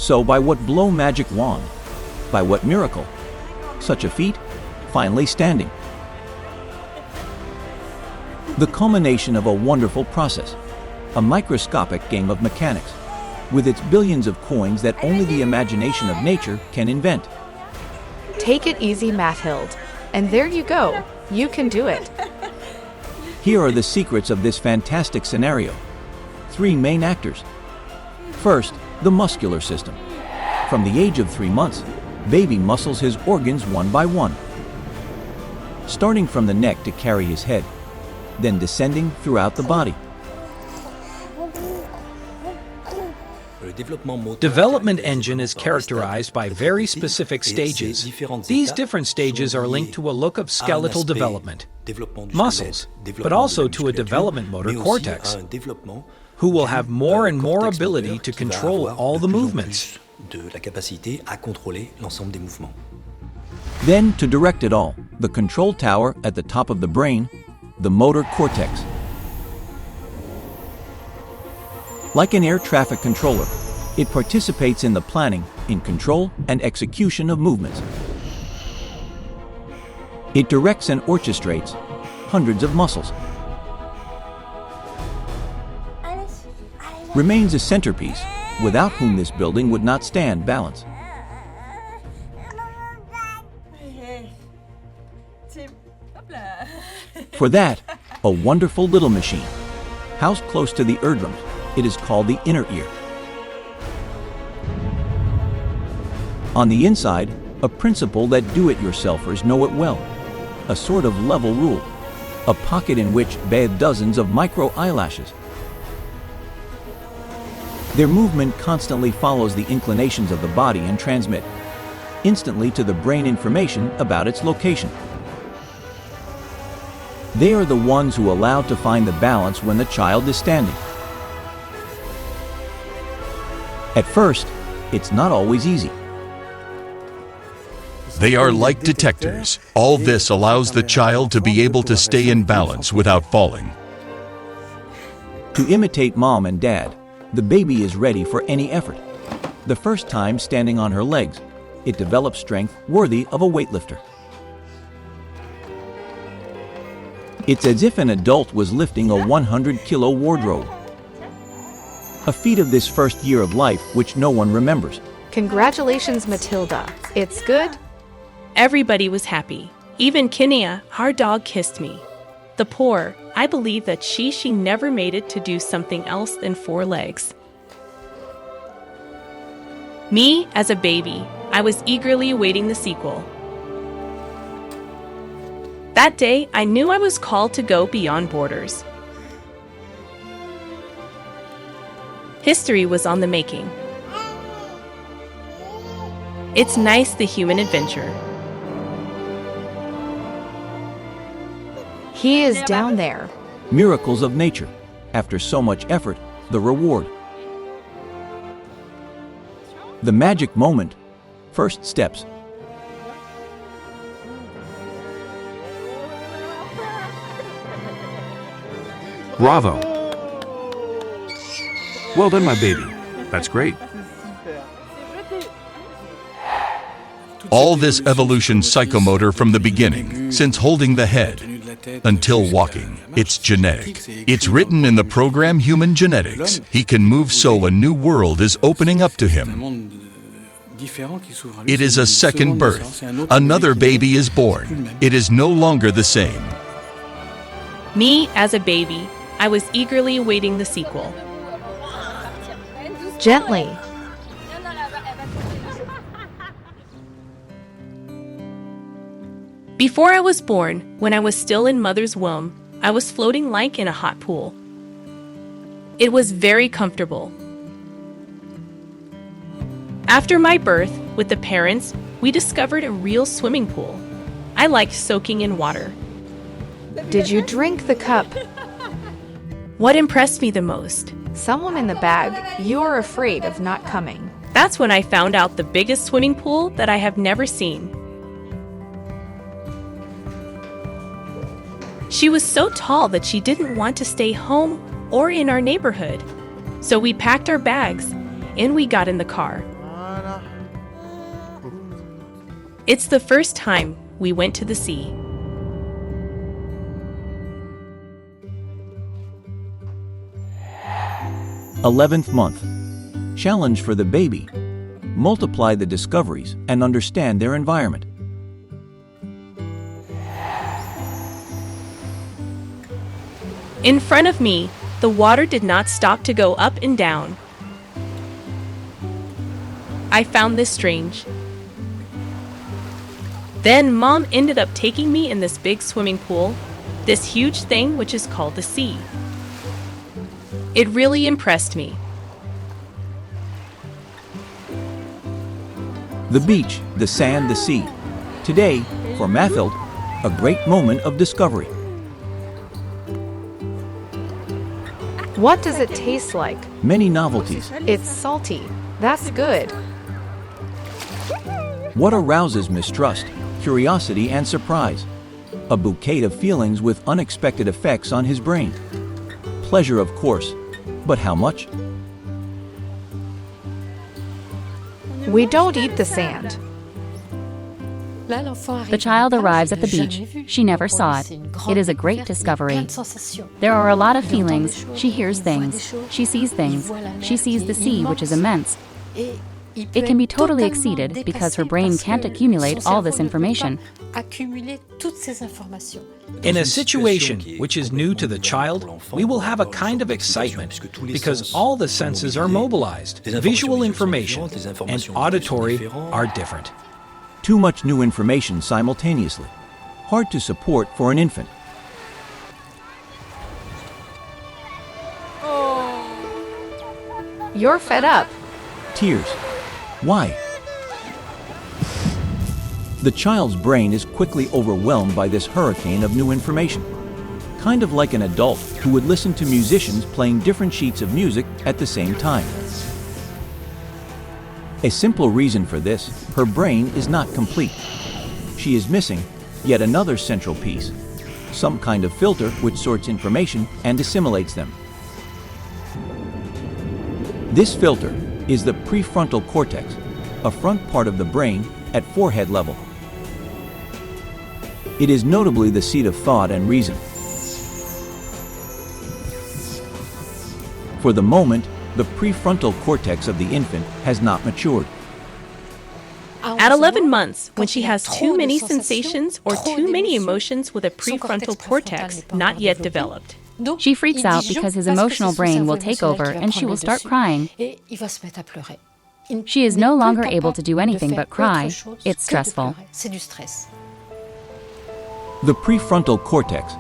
So by what blow magic wand? By what miracle? Such a feat? Finally standing. The culmination of a wonderful process, a microscopic game of mechanics, with its billions of coins that only the imagination of nature can invent. Take it easy, Mathilde. And there you go. You can do it. Here are the secrets of this fantastic scenario. 3 main actors. First, the muscular system. From the age of 3 months, baby muscles his organs one by one, starting from the neck to carry his head, then descending throughout the body. Development engine is characterized by very specific stages. These different stages are linked to a look of skeletal development, muscles, but also to a development motor cortex, who will have more and more ability to control all the movements. Then, to direct it all, the control tower at the top of the brain, the motor cortex. Like an air traffic controller, it participates in the planning, in control, and execution of movements. It directs and orchestrates hundreds of muscles. Remains a centerpiece, without whom this building would not stand balance. For that, a wonderful little machine. Housed close to the eardrums, it is called the inner ear. On the inside, a principle that do-it-yourselfers know it well, a sort of level rule, a pocket in which bathe dozens of micro eyelashes. Their movement constantly follows the inclinations of the body and transmit instantly to the brain information about its location. They are the ones who allow to find the balance when the child is standing. At first, it's not always easy. They are like detectors. All this allows the child to be able to stay in balance without falling. To imitate mom and dad, the baby is ready for any effort. The first time standing on her legs, it develops strength worthy of a weightlifter. It's as if an adult was lifting a 100-kilo wardrobe. A feat of this first year of life which no one remembers. Congratulations, Mathilde. It's good? Everybody was happy. Even Kinea, our dog, kissed me. The poor, I believe that she never made it to do something else than 4 legs. Me, as a baby, I was eagerly awaiting the sequel. That day, I knew I was called to go beyond borders. History was on the making. It's nice, the human adventure. He is down there. Miracles of nature. After so much effort, the reward. The magic moment. First steps. Bravo! Well done, my baby. That's great. All this evolution psychomotor from the beginning, since holding the head until walking. It's genetic. It's written in the program Human Genetics. He can move so a new world is opening up to him. It is a second birth. Another baby is born. It is no longer the same. Me, as a baby, I was eagerly awaiting the sequel. Gently. Before I was born, when I was still in mother's womb, I was floating like in a hot pool. It was very comfortable. After my birth, with the parents, we discovered a real swimming pool. I liked soaking in water. Did you drink the cup? What impressed me the most? Someone in the bag, you're afraid of not coming. That's when I found out the biggest swimming pool that I have never seen. She was so tall that she didn't want to stay home or in our neighborhood. So we packed our bags and we got in the car. It's the first time we went to the sea. th month. Challenge for the baby. Multiply the discoveries and understand their environment. In front of me, the water did not stop to go up and down. I found this strange. Then Mom ended up taking me in this big swimming pool, this huge thing which is called the sea. It really impressed me. The beach, the sand, the sea. Today, for Mathilde, a great moment of discovery. What does it taste like? Many novelties. It's salty. That's good. What arouses mistrust, curiosity, and surprise? A bouquet of feelings with unexpected effects on his brain. Pleasure, of course, but how much? We don't eat the sand. The child arrives at the beach. She never saw it. It is a great discovery. There are a lot of feelings. She hears things. She sees things. She sees the sea, which is immense. It can be totally exceeded because her brain can't accumulate all this information. In a situation which is new to the child, we will have a kind of excitement because all the senses are mobilized. Visual information and auditory are different. Too much new information simultaneously. Hard to support for an infant. You're fed up. Tears. Why? The child's brain is quickly overwhelmed by this hurricane of new information. Kind of like an adult who would listen to musicians playing different sheets of music at the same time. A simple reason for this, her brain is not complete. She is missing yet another central piece, some kind of filter which sorts information and assimilates them. This filter is the prefrontal cortex, a front part of the brain at forehead level. It is notably the seat of thought and reason. For the moment, the prefrontal cortex of the infant has not matured. At 11 months, when she has too many sensations or too many emotions with a prefrontal cortex not yet developed. She freaks out because his emotional brain will take over and she will start crying. She is no longer able to do anything but cry. It's stressful. The prefrontal cortex,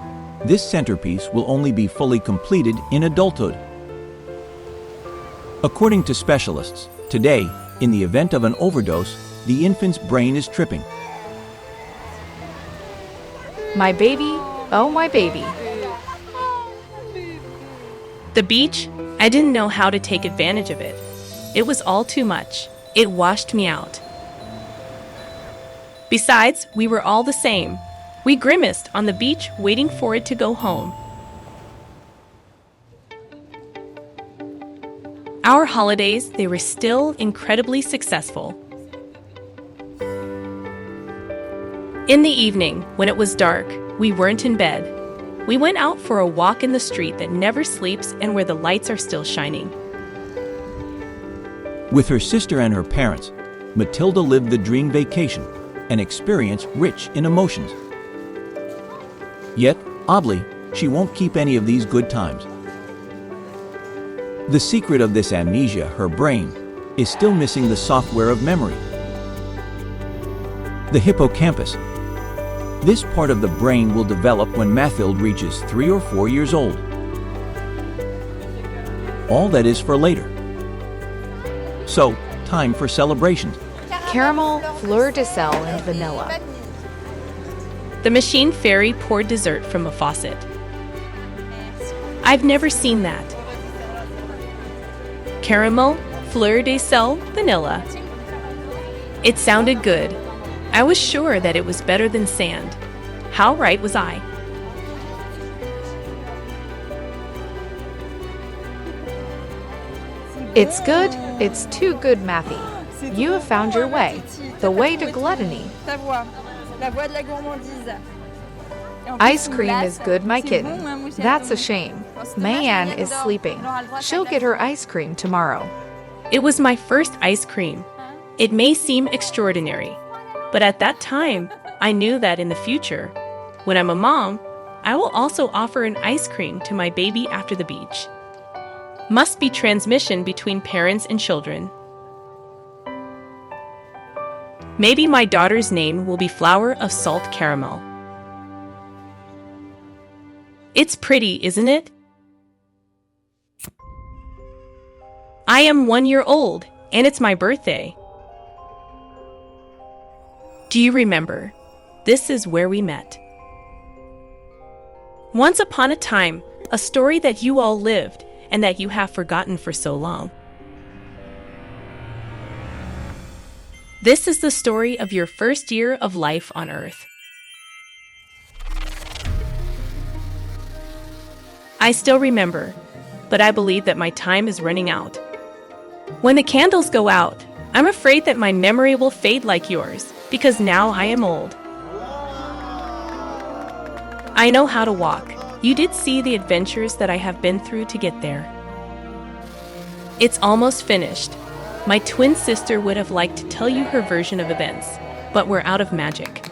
this centerpiece will only be fully completed in adulthood. According to specialists, today, in the event of an overdose, the infant's brain is tripping. My baby, oh my baby. The beach, I didn't know how to take advantage of it. It was all too much. It washed me out. Besides, we were all the same. We grimaced on the beach waiting for it to go home. Our holidays, they were still incredibly successful. In the evening, when it was dark, we weren't in bed. We went out for a walk in the street that never sleeps and where the lights are still shining. With her sister and her parents, Mathilde lived the dream vacation, an experience rich in emotions. Yet, oddly, she won't keep any of these good times. The secret of this amnesia, her brain, is still missing the software of memory. The hippocampus. This part of the brain will develop when Mathilde reaches 3 or 4 years old. All that is for later. So, time for celebrations. Caramel, fleur de sel, and vanilla. The machine fairy poured dessert from a faucet. I've never seen that. Caramel, fleur de sel, vanilla. It sounded good. I was sure that it was better than sand. How right was I? It's good, it's too good, Mathy. You have found your way, the way to gluttony. Ice cream is good, my kitten. That's a shame. Mayanne is sleeping. She'll get her ice cream tomorrow. It was my first ice cream. It may seem extraordinary, but at that time, I knew that in the future, when I'm a mom, I will also offer an ice cream to my baby after the beach. Must be transmission between parents and children. Maybe my daughter's name will be Flower of Salt Caramel. It's pretty, isn't it? I am 1 year old, and it's my birthday. Do you remember? This is where we met. Once upon a time, a story that you all lived and that you have forgotten for so long. This is the story of your first year of life on Earth. I still remember, but I believe that my time is running out. When the candles go out, I'm afraid that my memory will fade like yours, because now I am old. I know how to walk. You did see the adventures that I have been through to get there. It's almost finished. My twin sister would have liked to tell you her version of events, but we're out of magic.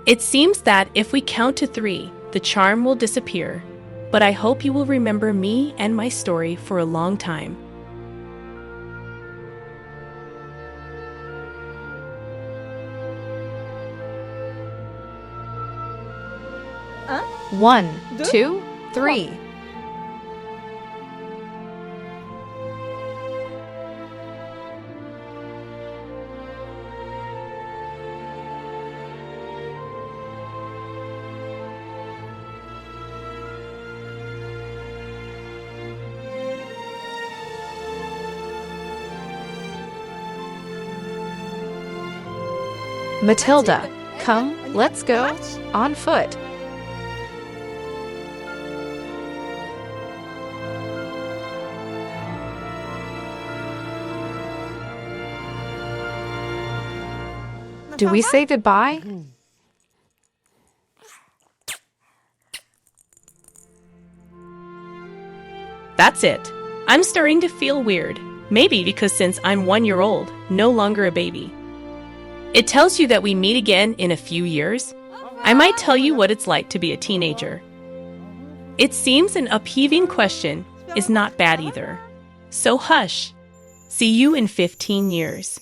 It seems that if we count to 3, the charm will disappear, but I hope you will remember me and my story for a long time. One, 2, 3. Mathilde, come, let's go, on foot. Do we say goodbye? That's it. I'm starting to feel weird. Maybe because since I'm 1 year old, no longer a baby. It tells you that we meet again in a few years. I might tell you what it's like to be a teenager. It seems an upheaving question is not bad either. So hush. See you in 15 years.